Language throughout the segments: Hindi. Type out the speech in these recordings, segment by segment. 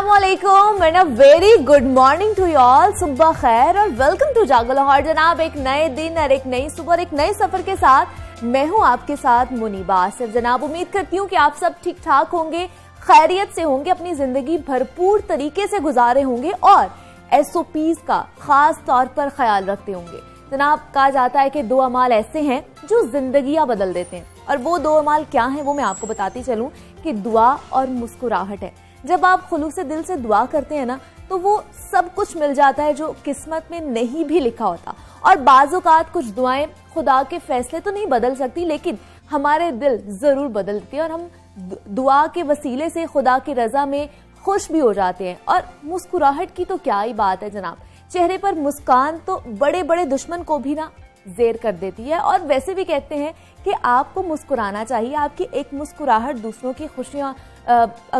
अस्सलामुअलैकुम and a very good morning to you all. सुबह खैर और वेलकम टू जागो लाहौर। जनाब, एक नए दिन और एक नई सुबह और एक नए सफर के साथ मैं हूं आपके साथ मुनीबा आसिफ। जनाब, उम्मीद करती हूं कि आप सब ठीक ठाक होंगे, खैरियत से होंगे, अपनी जिंदगी भरपूर तरीके से गुजारे होंगे और SOPs का खास तौर पर ख्याल रखते होंगे। जनाब, कहा जाता है कि दो अमाल ऐसे हैं जो जिंदगियां बदल देते हैं और वो दो अमाल क्या हैं वो मैं आपको बताती चलूं कि दुआ और मुस्कुराहट है। जब आप खुलूस से दिल से दुआ करते हैं ना तो वो सब कुछ मिल जाता है जो किस्मत में नहीं भी लिखा होता। और बाज़-औक़ात कुछ दुआएं खुदा के फैसले तो नहीं बदल सकती लेकिन हमारे दिल जरूर बदल देती है और हम दुआ के वसीले से खुदा की रजा में खुश भी हो जाते हैं। और मुस्कुराहट की तो क्या ही बात है जनाब, चेहरे पर मुस्कान तो बड़े बड़े दुश्मन को भी ना जेर कर देती है। और वैसे भी कहते हैं कि आपको मुस्कुराना चाहिए, आपकी एक मुस्कुराहट दूसरों की खुशियां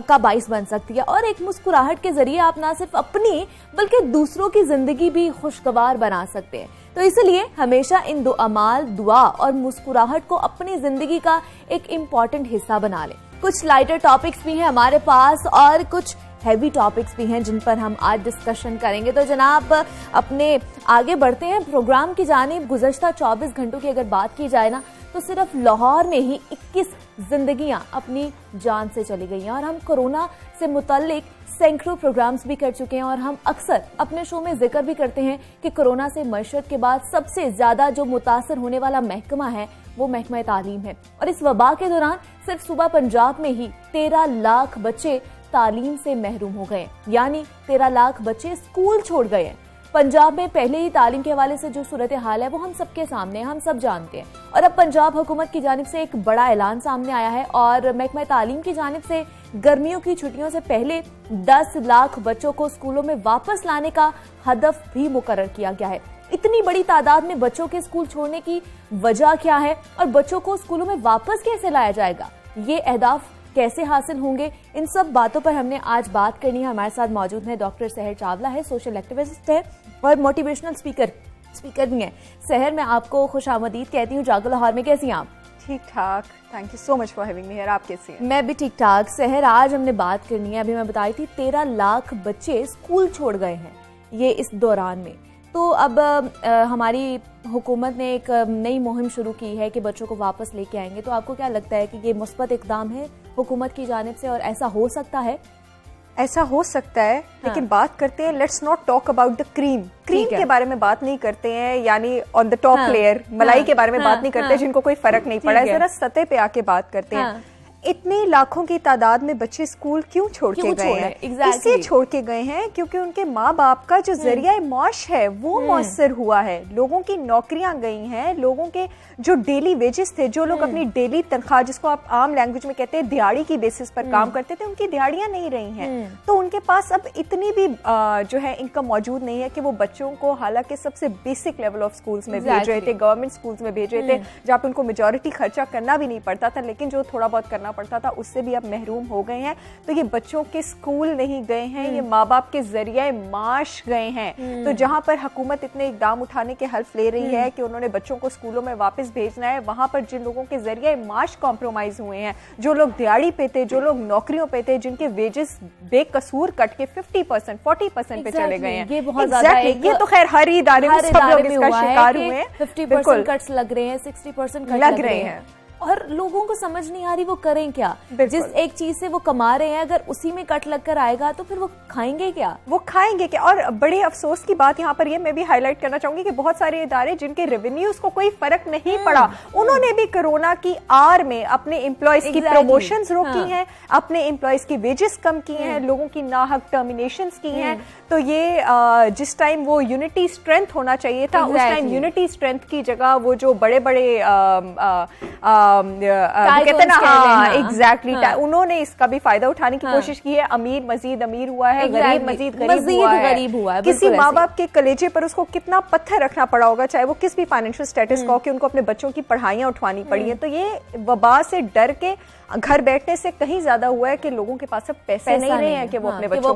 का बाइस बन सकती है और एक मुस्कुराहट के जरिए आप ना सिर्फ अपनी बल्कि दूसरों की जिंदगी भी खुशगवार बना सकते हैं। तो इसलिए हमेशा इन दो अमाल, दुआ और मुस्कुराहट को अपनी जिंदगी का एक इम्पॉर्टेंट हिस्सा बना लें। कुछ लाइटर टॉपिक्स भी हैं हमारे पास और कुछ हैवी टॉपिक्स भी हैं जिन पर हम आज डिस्कशन करेंगे। तो जनाब, अपने आगे बढ़ते हैं प्रोग्राम की जानिब। गुज़श्ता 24 घंटों की अगर बात की जाए ना तो सिर्फ लाहौर में ही 21 जिंदगियां अपनी जान से चली गई हैं और हम कोरोना से मुतल्लिक सैकड़ों प्रोग्राम्स भी कर चुके हैं और हम अक्सर अपने शो में जिक्र भी करते हैं कि कोरोना से मशरत के बाद सबसे ज्यादा जो मुतासर होने वाला महकमा है वो महकमा तालीम है। और इस वबा के दौरान सिर्फ सूबा पंजाब में ही 13 लाख बच्चे तालीम से महरूम हो गए, यानी 13 लाख बच्चे स्कूल छोड़ गए हैं। पंजाब में पहले ही तालीम के हवाले से जो सूरत हाल है वो हम सबके सामने है, हम सब जानते हैं। और अब पंजाब हुकूमत की जानिब से एक बड़ा ऐलान सामने आया है और महकमा तालीम की जानिब से गर्मियों की छुट्टियों से पहले 10 लाख बच्चों को स्कूलों में वापस लाने का हदफ भी मुकर्रर किया गया है। इतनी बड़ी तादाद में बच्चों के स्कूल छोड़ने की वजह क्या है और बच्चों को स्कूलों में वापस कैसे लाया जाएगा, ये अहदाफ कैसे हासिल होंगे, इन सब बातों पर हमने आज बात करनी है। हमारे साथ मौजूद है डॉक्टर सहर चावला है, सोशल एक्टिविस्ट है और मोटिवेशनल स्पीकर भी हैं। सहर, मैं आपको खुशामदीद कहती हूँ जागो लाहौर में। कैसी हैं आप? ठीक ठाक, thank you so much for having me here. आप कैसी हैं? मैं भी ठीक ठाक। सहर, आज हमने बात करनी है, अभी मैं बताई थी 13 लाख बच्चे स्कूल छोड़ गए हैं ये इस दौरान में। तो अब हमारी हुकूमत ने एक नई मुहिम शुरू की है कि बच्चों को वापस लेके आएंगे। तो आपको क्या लगता है कि ये मुस्बत इकदाम है हुकूमत की जानिब से और ऐसा हो सकता है? ऐसा हो सकता है, लेकिन बात करते हैं, let's not talk about the cream के बारे में बात नहीं करते हैं, यानी ऑन द टॉप लेयर मलाई के बारे में बात नहीं करते जिनको कोई फर्क नहीं पड़ा है। जरा सतह पे आके बात करते हैं। इतने लाखों की तादाद में बच्चे स्कूल क्यों छोड़ के गए हैं? इसलिए छोड़ के गए हैं क्योंकि उनके माँ बाप का जो जरिया माश है वो मौसर हुआ है। लोगों की नौकरियां गई हैं, लोगों के जो डेली वेजेस थे, जो लोग अपनी डेली तनख्वाह, जिसको आप आम लैंग्वेज में कहते हैं दिहाड़ी की बेसिस पर काम करते थे, उनकी दिहाड़ियां नहीं रही हैं। तो उनके पास अब इतनी भी जो है इनकम मौजूद नहीं है कि वो बच्चों को, हालांकि सबसे बेसिक लेवल ऑफ स्कूल्स में भेज रहे थे, गवर्नमेंट स्कूल्स में भेज रहे थे जहाँ पे उनको मेजोरिटी खर्चा करना भी नहीं पड़ता था, लेकिन जो थोड़ा बहुत करना पड़ता था उससे भी अब महरूम हो गए हैं। तो ये बच्चों के स्कूल नहीं गए हैं, ये माँ बाप के जरिए माश गए हैं। तो जहां पर हुकूमत इतने इकदाम उठाने के हल्फ ले रही है कि उन्होंने बच्चों को स्कूलों में वापस भेजना है, वहां पर जिन लोगों के जरिए माश कॉम्प्रोमाइज हुए हैं, जो लोग दिहाड़ी पे थे, जो लोग नौकरियों पे थे, जिनके वेजेस बेकसूर कट के 50%, 40% पे चले गए हैं। ये बहुत ज्यादा है। ये तो खैर हर ही इदारे में सब लोग इसका शिकार हुए हैं। 50% कट्स लग रहे हैं, 60% कट लग रहे हैं और लोगों को समझ नहीं आ रही वो करें क्या। जिस एक चीज से वो कमा रहे हैं अगर उसी में कट लगकर आएगा तो फिर वो खाएंगे क्या? और बड़े अफसोस की बात यहाँ पर ये मैं भी हाईलाइट करना चाहूंगी कि बहुत सारे इदारे जिनके रेवेन्यूज को कोई फर्क नहीं पड़ा, उन्होंने भी कोरोना की आड़ में अपने एम्प्लॉयज की प्रमोशंस रोकी हैं, अपने एम्प्लॉयज की वेजेस कम किए हैं, लोगों की नाहक टर्मिनेशंस की हैं। तो ये जिस टाइम वो यूनिटी स्ट्रेंथ होना चाहिए था, उस टाइम यूनिटी स्ट्रेंथ की जगह वो जो बड़े बड़े कहते ना, एग्जैक्टली, उन्होंने इसका भी फायदा उठाने की कोशिश की है। अमीर मजीद अमीर हुआ है, गरीब मजीद गरीब हुआ है। किसी माँ बाप के कलेजे पर उसको कितना पत्थर रखना पड़ा होगा, चाहे वो किस भी फाइनेंशियल स्टेटस का हो, कि उनको अपने बच्चों की पढ़ाइयां उठवानी पड़ी है। तो ये वबा से डर के घर बैठने से कहीं ज्यादा हुआ है कि लोगों के पास अब पैसे नहीं रहे हैं कि वो अपने बच्चों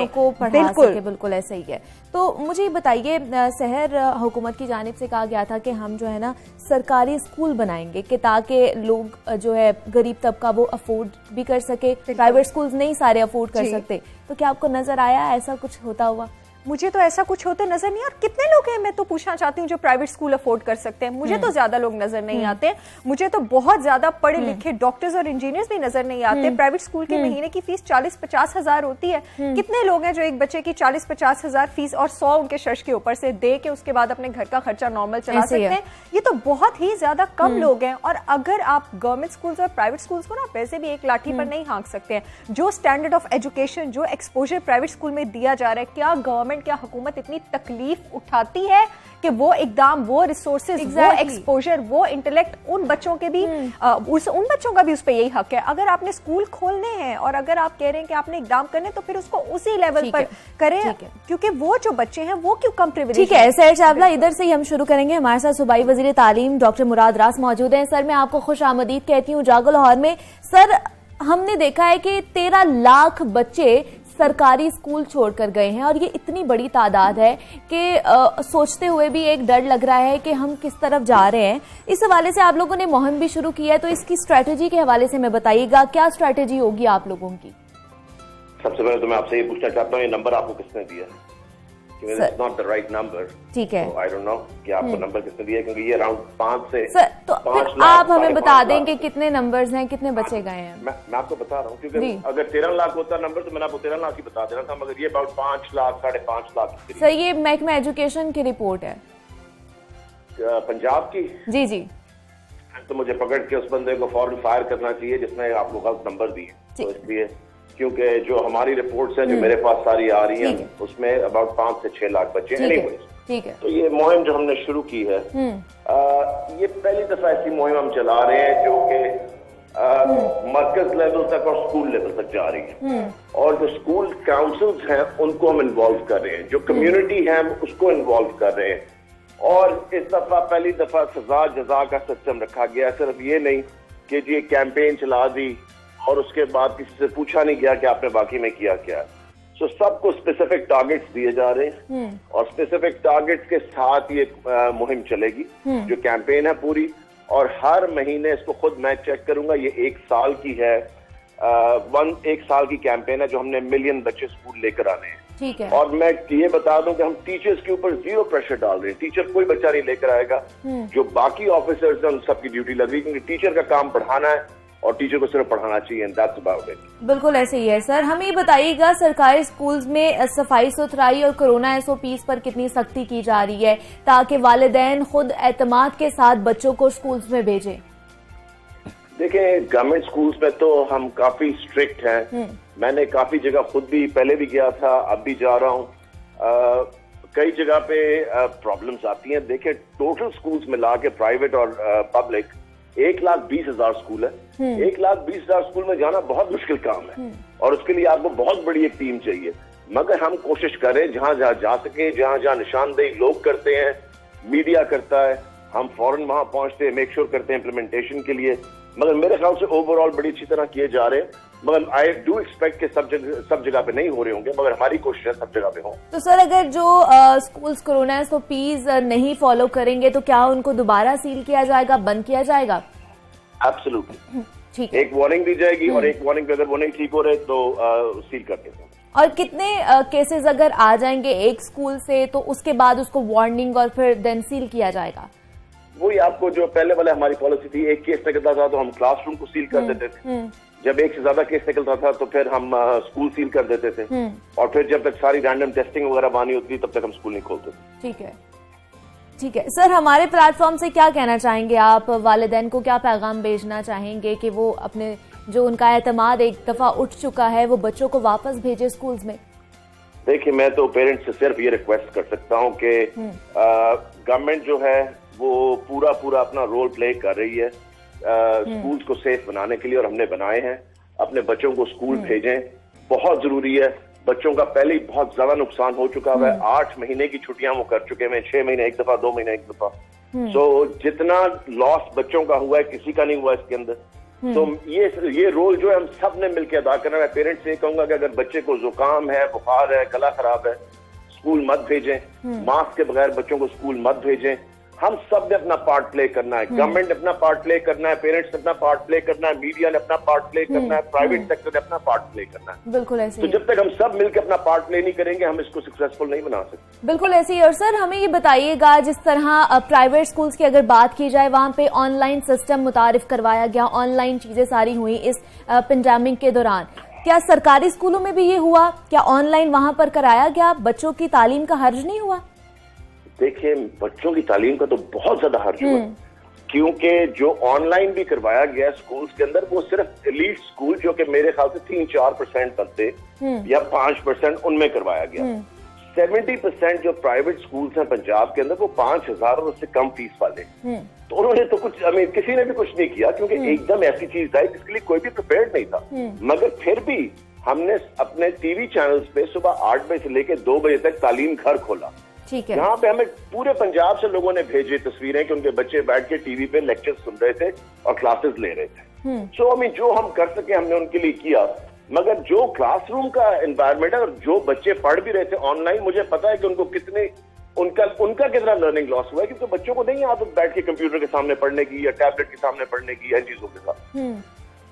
को पढ़ा सके। बिल्कुल ऐसा ही है। तो मुझे ये बताइए, शहर हुकूमत की जानिब से कहा गया था कि हम जो है ना सरकारी स्कूल बनाएंगे कि ताकि लोग जो है गरीब तबका वो अफोर्ड भी कर सके, प्राइवेट स्कूल्स नहीं सारे अफोर्ड कर सकते। तो क्या आपको नजर आया ऐसा कुछ होता हुआ? मुझे तो ऐसा कुछ होते नजर नहीं। और कितने लोग हैं, मैं तो पूछना चाहती हूँ, जो प्राइवेट स्कूल अफोर्ड कर सकते हैं? मुझे तो ज्यादा लोग नजर नहीं आते। मुझे तो बहुत ज्यादा पढ़े लिखे डॉक्टर्स और इंजीनियर्स भी नजर नहीं आते। प्राइवेट स्कूल की महीने की फीस 40-50 हजार होती है। कितने लोग हैं जो एक बच्चे की 40-50 हजार फीस और 100 उनके शर्ष के ऊपर से दे के उसके बाद अपने घर का खर्चा नॉर्मल चला सकते हैं? ये तो बहुत ही ज्यादा कम लोग हैं। और अगर आप गवर्नमेंट स्कूल्स और प्राइवेट स्कूल्स को ना वैसे भी एक लाठी पर नहीं हाँक सकते हैं। जो स्टैंडर्ड ऑफ एजुकेशन, जो एक्सपोजर प्राइवेट स्कूल में दिया जा रहा है, क्या गवर्नमेंट, क्या हुकूमत इतनी तकलीफ उठाती है कि वो एकदम वो रिसोर्सेज, वो एक्सपोजर, वो इंटेलेक्ट उन बच्चों के भी उन बच्चों का भी उस पर यही हक है। अगर आपने स्कूल खोलने हैं और अगर आप कह रहे हैं कि आपने इकदाम करने, तो फिर उसको उसी लेवल पर करें, क्योंकि वो जो बच्चे हैं वो क्यों कम प्रिविलेज। ठीक है सैयद चावला, इधर से ही हम शुरू करेंगे। हमारे साथ सूबाई वजीर तालीम डॉक्टर मुराद रास मौजूद हैं। सर, मैं आपको खुश आमदीद कहती हूँ जागो लाहौर में। सर, हमने देखा है कि 13 लाख बच्चे सरकारी स्कूल छोड़कर गए हैं और ये इतनी बड़ी तादाद है कि सोचते हुए भी एक डर लग रहा है कि हम किस तरफ जा रहे हैं। इस हवाले से आप लोगों ने मुहिम भी शुरू की है, तो इसकी स्ट्रेटेजी के हवाले से मैं बताइएगा, क्या स्ट्रेटेजी होगी आप लोगों की? सबसे पहले तो मैं आपसे ये पूछना चाहता हूँ, ये नंबर आपको किसने दिया है? It's not the right number. ठीक है, I don't know कि आपको नंबर किसने दिया है, क्योंकि ये अराउंड 5 से सर, तो फिर आप हमें बता दें कि कितने नंबर्स हैं, कितने बचे गए हैं? मैं आपको बता रहा हूँ, क्योंकि अगर 13 लाख होता नंबर तो मैंने आपको 13 लाख ही बता देना था, मगर ये अबाउट 5 लाख 5.5 लाख। सर, ये महकमा एजुकेशन की रिपोर्ट है पंजाब की। जी जी। तो मुझे पकड़ के उस बंदे को फौरन फायर करना चाहिए जिसने आपको गलत नंबर दिए। तो इसलिए, क्योंकि जो हमारी रिपोर्ट्स हैं जो मेरे पास सारी आ रही हैं, उसमें अबाउट 5 से 6 लाख बच्चे हैं। ठीक है। तो ये मुहिम जो हमने शुरू की है, ये पहली दफा ऐसी मुहिम हम चला रहे हैं जो कि मरकज लेवल तक और स्कूल लेवल तक जा रही है। और जो स्कूल काउंसिल्स हैं उनको हम इन्वॉल्व कर रहे हैं, जो कम्युनिटी है उसको इन्वॉल्व कर रहे हैं। और इस दफा पहली दफा सजा जजा का सिस्टम रखा गया। सिर्फ ये नहीं कि जी कैंपेन चला दी और उसके बाद किसी से पूछा नहीं गया कि आपने बाकी में किया क्या। सो सबको स्पेसिफिक टारगेट्स दिए जा रहे हैं और स्पेसिफिक टारगेट्स के साथ ये मुहिम चलेगी, जो कैंपेन है पूरी। और हर महीने इसको खुद मैं चेक करूंगा। ये 1 साल की है, 1 साल की कैंपेन है जो हमने मिलियन बच्चे स्कूल लेकर आने हैं। ठीक है। और मैं ये बता दूं कि हम टीचर्स के ऊपर 0 प्रेशर डाल रहे हैं। टीचर कोई बच्चा नहीं लेकर आएगा, जो बाकी ऑफिसर्स हैं उन सबकी ड्यूटी लग रही है, क्योंकि टीचर का काम पढ़ाना है और टीचर को सिर्फ पढ़ाना चाहिए, एंड दैट्स अबाउट इट। बिल्कुल ऐसे ही है। सर, हमें ये बताइएगा, सरकारी स्कूल्स में सफाई सुथराई और कोरोना SOPs पर कितनी सख्ती की जा रही है ताकि वालिदैन खुद एतमाद के साथ बच्चों को स्कूल्स में भेजें? देखिए, गवर्नमेंट स्कूल्स में तो हम काफी स्ट्रिक्ट हैं। मैंने काफी जगह खुद भी पहले भी गया था, अब भी जा रहा हूँ। कई जगह पे प्रॉब्लम्स आती हैं। देखिए, टोटल स्कूल्स मिला के प्राइवेट और पब्लिक 1,20,000 स्कूल है। 1,20,000 स्कूल में जाना बहुत मुश्किल काम है और उसके लिए आपको बहुत बड़ी एक टीम चाहिए। मगर हम कोशिश करें जहां जहां जा सके, जहां जहां निशानदेही लोग करते हैं, मीडिया करता है, हम फौरन वहां पहुंचते हैं, मेक श्योर करते हैं इम्प्लीमेंटेशन के लिए। मगर मेरे ख्याल से ओवरऑल बड़ी अच्छी तरह किए जा रहे हैं। मगर आई डू एक्सपेक्ट कि सब जगह पे नहीं हो रहे होंगे, मगर हमारी कोशिश है सब जगह पे हो। तो सर, अगर जो स्कूल्स कोरोना SOPs नहीं फॉलो करेंगे तो क्या उनको दोबारा सील किया जाएगा, बंद किया जाएगा? एब्सोल्युटली। ठीक है। एक वार्निंग दी जाएगी और एक वार्निंग पे अगर वो नहीं ठीक हो रहे तो सील कर देते हैं। और कितने केसेस अगर आ जाएंगे एक स्कूल से तो उसके बाद उसको वार्निंग और फिर देन सील किया जाएगा? वही आपको जो पहले वाले हमारी पॉलिसी थी, एक केस निकलता था तो हम क्लासरूम को सील कर देते थे। जब एक से ज्यादा केस निकलता था तो फिर हम स्कूल सील कर देते थे। और फिर जब तक सारी रैंडम टेस्टिंग वगैरह बानी होती थी तब तक हम स्कूल नहीं खोलते थे। ठीक है, ठीक है। सर, हमारे प्लेटफॉर्म से क्या कहना चाहेंगे आप? वालिदैन को क्या पैगाम भेजना चाहेंगे कि वो अपने जो उनका एतमाद एक दफा उठ चुका है वो बच्चों को वापस भेजे स्कूल्स में? देखिए, मैं तो पेरेंट्स से सिर्फ ये रिक्वेस्ट कर सकता हूँ कि गवर्नमेंट जो है वो पूरा अपना रोल प्ले कर रही है स्कूल्स को सेफ बनाने के लिए, और हमने बनाए हैं। अपने बच्चों को स्कूल भेजें, बहुत जरूरी है। बच्चों का पहले ही बहुत ज्यादा नुकसान हो चुका है। 8 महीने की छुट्टियां वो कर चुके हैं, 6 महीने एक दफा, 2 महीने एक दफा। सो जितना लॉस बच्चों का हुआ है किसी का नहीं हुआ इसके अंदर। तो ये रोल जो है हम सब ने मिलकर अदा करना है। पेरेंट्स से कहूंगा कि अगर बच्चे को जुकाम है, बुखार है, गला खराब है, स्कूल मत भेजें, मास्क के बगैर बच्चों को स्कूल मत भेजें। हम सब ने अपना पार्ट प्ले करना है, गवर्नमेंट ने अपना पार्ट प्ले करना है, पेरेंट्स ने अपना पार्ट प्ले करना है, मीडिया ने अपना पार्ट प्ले करना है, प्राइवेट सेक्टर ने अपना पार्ट प्ले करना है। बिल्कुल ऐसे तो जब तक हम सब मिलकर अपना पार्ट प्ले नहीं करेंगे, हम इसको सक्सेसफुल नहीं बना सकते। बिल्कुल ऐसे ही। और सर हमें ये बताइएगा, जिस तरह प्राइवेट स्कूल्स की अगर बात की जाए, वहां पे ऑनलाइन सिस्टम मुतारिफ करवाया गया, ऑनलाइन चीजें सारी हुई इस पेंडेमिक के दौरान, क्या सरकारी स्कूलों में भी ये हुआ? क्या ऑनलाइन वहां पर कराया गया? बच्चों की तालीम का हर्ज नहीं हुआ? देखिए, बच्चों की तालीम का तो बहुत ज्यादा हर्ज हुआ, क्योंकि जो ऑनलाइन भी करवाया गया स्कूल्स के अंदर, वो सिर्फ एलीट स्कूल जो कि मेरे ख्याल से 3-4% बनते या 5% उनमें करवाया गया। 70% जो प्राइवेट स्कूल्स हैं पंजाब के अंदर, वो 5,000 और उससे कम फीस वाले। तो उन्होंने तो कुछ, किसी ने भी कुछ नहीं किया, क्योंकि एकदम ऐसी चीज आई जिसके लिए कोई भी प्रिपेयर्ड नहीं था। मगर फिर भी हमने अपने टीवी चैनल्स पे सुबह 8 बजे से लेकर 2 बजे तक तालीम घर खोला। ठीक है। यहाँ पे हमें पूरे पंजाब से लोगों ने भेजे तस्वीरें कि उनके बच्चे बैठ के टीवी पे लेक्चर सुन रहे थे और क्लासेस ले रहे थे। सो जो हम कर सके हमने उनके लिए किया। मगर जो क्लासरूम का एनवायरनमेंट है और जो बच्चे पढ़ भी रहे थे ऑनलाइन, मुझे पता है कि उनको कितने उनका कितना लर्निंग लॉस हुआ है, क्योंकि बच्चों को नहीं आदत बैठ के कंप्यूटर के सामने पढ़ने की या टैबलेट के सामने पढ़ने की या चीजों के साथ।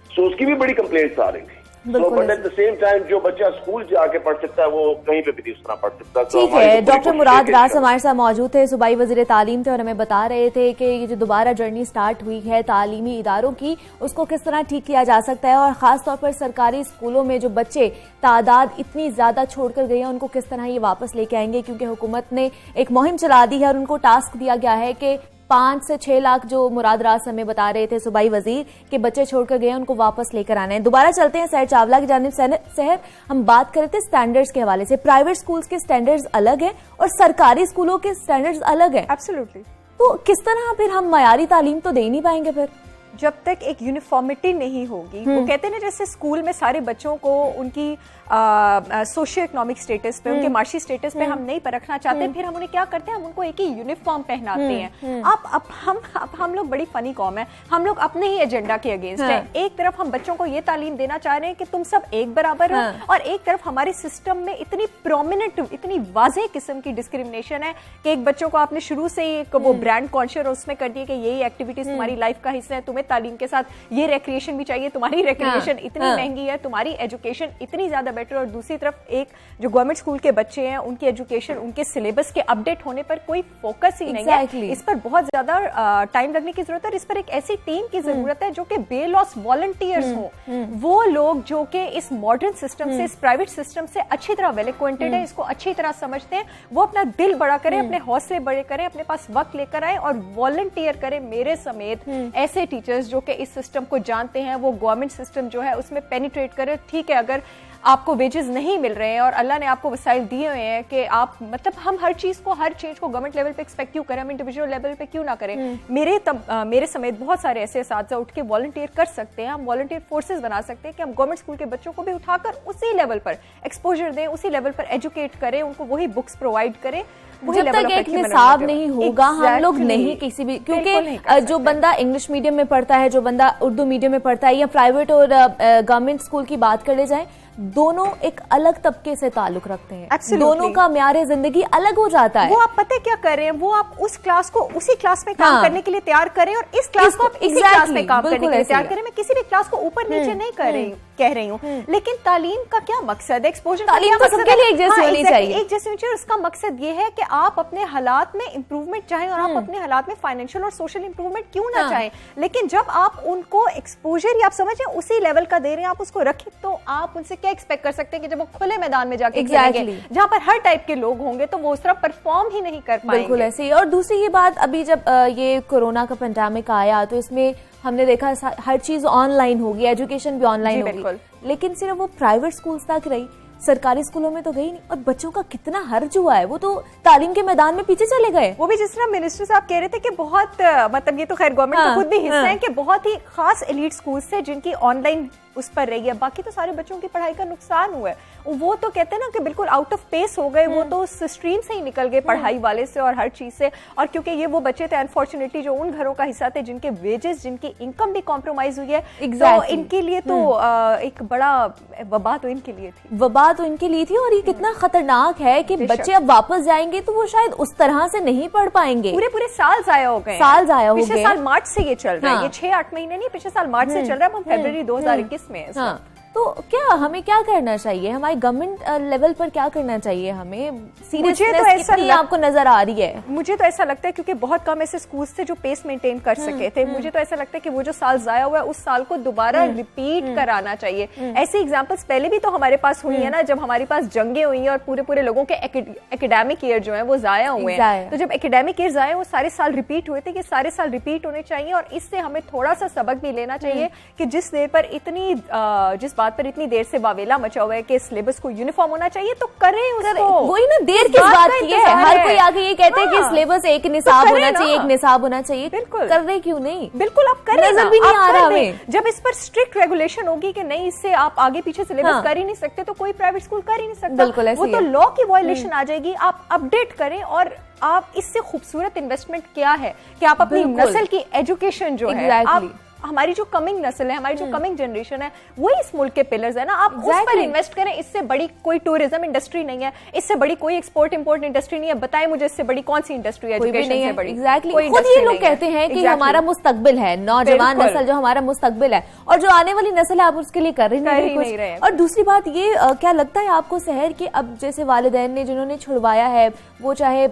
सो उसकी भी बड़ी कंप्लेंट्स आ रही थी। But at the same time जो बच्चा स्कूल जाके पढ़ सकता है, वो कहीं पे भी दूसरा पढ़ सकता है। ठीक है। डॉक्टर मुराद रास हमारे साथ मौजूद थे, सूबाई वजीर तालीम थे, और हमें बता रहे थे कि ये जो दोबारा जर्नी स्टार्ट हुई है तालीमी इदारों की, उसको किस तरह ठीक किया जा सकता है, और खासतौर पर सरकारी स्कूलों में जो बच्चे तादाद इतनी ज्यादा छोड़कर गए हैं, उनको किस तरह ये वापस लेके आएंगे, क्योंकि हुकूमत ने एक मुहिम चला दी है और उनको टास्क दिया गया है कि 5 से 6 लाख जो मुराद रास हमें बता रहे थे सूबाई वजीर के बच्चे छोड़कर गए, उनको वापस लेकर आना है। दोबारा चलते हैं सहर चावला की जानिब। सहर, हम बात कर रहे थे स्टैंडर्ड्स के हवाले से, प्राइवेट स्कूल्स के स्टैंडर्ड्स अलग है और सरकारी स्कूलों के स्टैंडर्ड्स अलग है। एब्सोल्युटली। तो किस तरह फिर हम मयारी तालीम तो दे नहीं पाएंगे फिर, जब तक एक यूनिफॉर्मिटी नहीं होगी। वो कहते हैं ना, जैसे स्कूल में सारे बच्चों को उनकी सोशियो इकोनॉमिक स्टेटस पे, उनके मार्शी स्टेटस पे हम नहीं परखना चाहते, फिर हम उन्हें क्या करते हैं, हम उनको एक ही यूनिफॉर्म पहनाते हैं। अब हम लोग बड़ी फनी कौम है, हम लोग अपने ही एजेंडा के अगेंस्ट है। एक तरफ हम बच्चों को ये तालीम देना चाह रहे हैं कि तुम सब एक बराबर हो, और एक तरफ हमारे सिस्टम में इतनी प्रोमिनेंट, इतनी वाज़ेह किस्म की डिस्क्रिमिनेशन है कि एक बच्चों को आपने शुरू से ही वो ब्रांड कॉन्शियस उसमें कर दिया कि यही एक्टिविटीज तुम्हारी लाइफ का हिस्सा है, तुम्हें तालीम के साथ ये रिक्रिएशन भी चाहिए, तुम्हारी रिक्रिएशन इतनी महंगी है, तुम्हारी एजुकेशन इतनी ज्यादा बेटर। और दूसरी तरफ एक जो गवर्नमेंट स्कूल के बच्चे हैं, उनकी एजुकेशन, उनके सिलेबस के अपडेट होने पर कोई फोकस ही नहीं है। इस पर बहुत ज्यादा टाइम लगने की जरूरत है। इस पर एक ऐसी टीम की जरूरत है जो कि बेलॉस वॉलंटियर्स हो, वो लोग जो कि इस मॉडर्न सिस्टम से, इस प्राइवेट सिस्टम से अच्छी तरह वेल एक्वेंटेड है, इसको अच्छी तरह समझते हैं, वो अपना दिल बड़ा करें, अपने हौसले बड़े करें, अपने पास वक्त लेकर आए और वॉलंटियर करें, मेरे समेत ऐसे टीचर्स जो कि इस सिस्टम को जानते हैं, वो गवर्नमेंट सिस्टम जो है उसमें पेनिट्रेट करें। ठीक है, अगर आपको वेजेस नहीं मिल रहे हैं और अल्लाह ने आपको वसाइल दिए हुए हैं कि आप, मतलब हम हर चीज को, हर चीज को गवर्नमेंट लेवल पे एक्सपेक्ट क्यों करें, हम इंडिविजुअल लेवल पे क्यों ना करें। मेरे समेत बहुत सारे ऐसे असातिज़ा उठ के वॉलंटियर कर सकते हैं। हम वॉलंटियर फोर्सेस बना सकते हैं कि हम गवर्नमेंट स्कूल के बच्चों को भी उठाकर उसी लेवल पर एक्सपोजर दें, उसी लेवल पर एजुकेट करें, उनको वही बुक्स प्रोवाइड करें। जब तक एक निसाब नहीं होगा हम लोग नहीं किसी भी, क्योंकि जो बंदा इंग्लिश मीडियम में पढ़ता है, जो बंदा उर्दू मीडियम में पढ़ता है, या प्राइवेट और गवर्नमेंट स्कूल की बात कर ले जाए, दोनों एक अलग तबके से ताल्लुक रखते हैं। दोनों का म्यारे जिंदगी अलग हो जाता है। वो आप पता क्या कर रहे हैं, वो आप उस क्लास को उसी क्लास में काम करने के लिए तैयार करें और इस क्लास को आप इसी क्लास में काम करने के लिए तैयार करें। मैं किसी भी क्लास को ऊपर नीचे नहीं कह रही हूँ, लेकिन तालीम का क्या मकसद है, एक्सपोजर तालीम तो सबके लिए एक जैसी होनी चाहिए, एक जैसी होनी चाहिए। उसका मकसद ये है कि आप अपने हालात में इंप्रूवमेंट चाहें और आप अपने हालात में फाइनेंशियल और सोशल इंप्रूवमेंट क्यों ना चाहें, लेकिन जब आप उनको एक्सपोजर या आप समझें उसी लेवल का दे रहे हैं, आप उसको रखें, तो आप उनसे क्या एक्सपेक्ट कर सकते हैं कि जब वो खुले मैदान में जाके खेलेंगे, जहां पर हर टाइप के लोग होंगे, तो वो उस तरह परफॉर्म ही नहीं कर पाएंगे। बिल्कुल ऐसे ही। और दूसरी ये बात, अभी जब ये कोरोना का पेंडेमिक आया तो इसमें हमने देखा हर चीज ऑनलाइन होगी, एजुकेशन भी ऑनलाइन होगी, लेकिन सिर्फ वो प्राइवेट स्कूल्स तक रही, सरकारी स्कूलों में तो गई नहीं। और बच्चों का कितना हर्ज हुआ है, वो तो तालीम के मैदान में पीछे चले गए। वो भी जिस तरह मिनिस्टर साहब कह रहे थे कि बहुत, मतलब ये तो खैर गवर्नमेंट का खुद भी हिस्सा है कि बहुत ही खास एलीट स्कूल से जिनकी ऑनलाइन उस पर रही है, बाकी तो सारे बच्चों की पढ़ाई का नुकसान हुआ है। वो तो कहते हैं ना कि बिल्कुल आउट ऑफ पेस हो गए, वो तो उस स्ट्रीम से ही निकल गए, पढ़ाई वाले से और हर चीज से। और क्योंकि ये वो बच्चे थे अनफॉर्चुनेटली जो उन घरों का हिस्सा थे जिनके वेजेस, जिनकी इनकम भी कॉम्प्रोमाइज हुई है, तो इनके लिए तो एक बड़ा वबा तो इनके लिए थी, वबा तो इनके लिए थी। और ये कितना खतरनाक है कि बच्चे अब वापस जाएंगे तो वो शायद उस तरह से नहीं पढ़ पाएंगे, पूरे साल जाया हो गए, साल जाया हो गए। पिछले साल मार्च से ये चल रहा है, ये 6-8 महीने नहीं, पिछले साल मार्च से चल रहा है, हम फरवरी 2021 में है। तो क्या हमें क्या करना चाहिए, हमारे गवर्नमेंट लेवल पर क्या करना चाहिए हमें? सीरियसनेस कितनी आपको नजर आ रही है? मुझे तो ऐसा लगता है क्योंकि बहुत कम ऐसे स्कूल्स थे जो पेस मेंटेन कर सके थे, मुझे तो ऐसा लगता है कि वो जो साल जाया हुआ है उस साल को दोबारा रिपीट कराना चाहिए। ऐसी एग्जांपल्स पहले भी तो हमारे पास हुई है ना, जब हमारे पास जंगें हुई हैं और पूरे लोगों के एकेडमिक ईयर जो है वो जाया हुए हैं। तो जब एकेडमिक ईयर जाए वो सारे साल रिपीट हुए थे, कि सारे साल रिपीट होने चाहिए। और इससे हमें थोड़ा सा सबक भी लेना चाहिए कि जिस बात पर इतनी देर से वावेला मचा हुआ है कि सिलेबस को यूनिफॉर्म होना चाहिए, तो करें उसको। वही ना, देर किस बात की है? हर कोई आगे ये कहते हैं कि सिलेबस एक निसाब होना चाहिए, एक निसाब होना चाहिए। बिल्कुल कर रहे क्यों नहीं? बिल्कुल आप करें, नजर भी नहीं आ रहा हमें। जब इस पर स्ट्रिक्ट रेगुलेशन होगी कि नहीं, इससे आप आगे पीछे सिलेबस कर ही नहीं सकते, तो कोई प्राइवेट स्कूल कर ही नहीं सकता। बिल्कुल, वो तो लॉ की वायलेशन आ जाएगी। आप अपडेट करें, और आप इससे खूबसूरत इन्वेस्टमेंट क्या है कि आप अपनी नस्ल की एजुकेशन जो है, आप हमारी जो कमिंग नस्ल है, हमारी जो कमिंग जनरेशन है, वही इस मुल्क के पिलर्स है ना, आप उस पर इन्वेस्ट करें। इससे बड़ी कोई टूरिज्म इंडस्ट्री नहीं है, इससे बड़ी कोई एक्सपोर्ट इंपोर्ट इंडस्ट्री नहीं है। बताएं मुझे इससे बड़ी कौन सी इंडस्ट्री है एजुकेशन से बड़ी? एग्जैक्टली, खुद ये लोग कहते हैं कि हमारा मुस्तकबिल है, नौजवान नस्ल जो हमारा मुस्तकबिल है, और जो आने वाली नस्ल है आप उसके लिए कर ही नहीं रहे। और दूसरी बात ये, क्या लगता है आपको शहर की, अब जैसे वालिदैन ने जिन्होंने छुड़वाया है, वो चाहे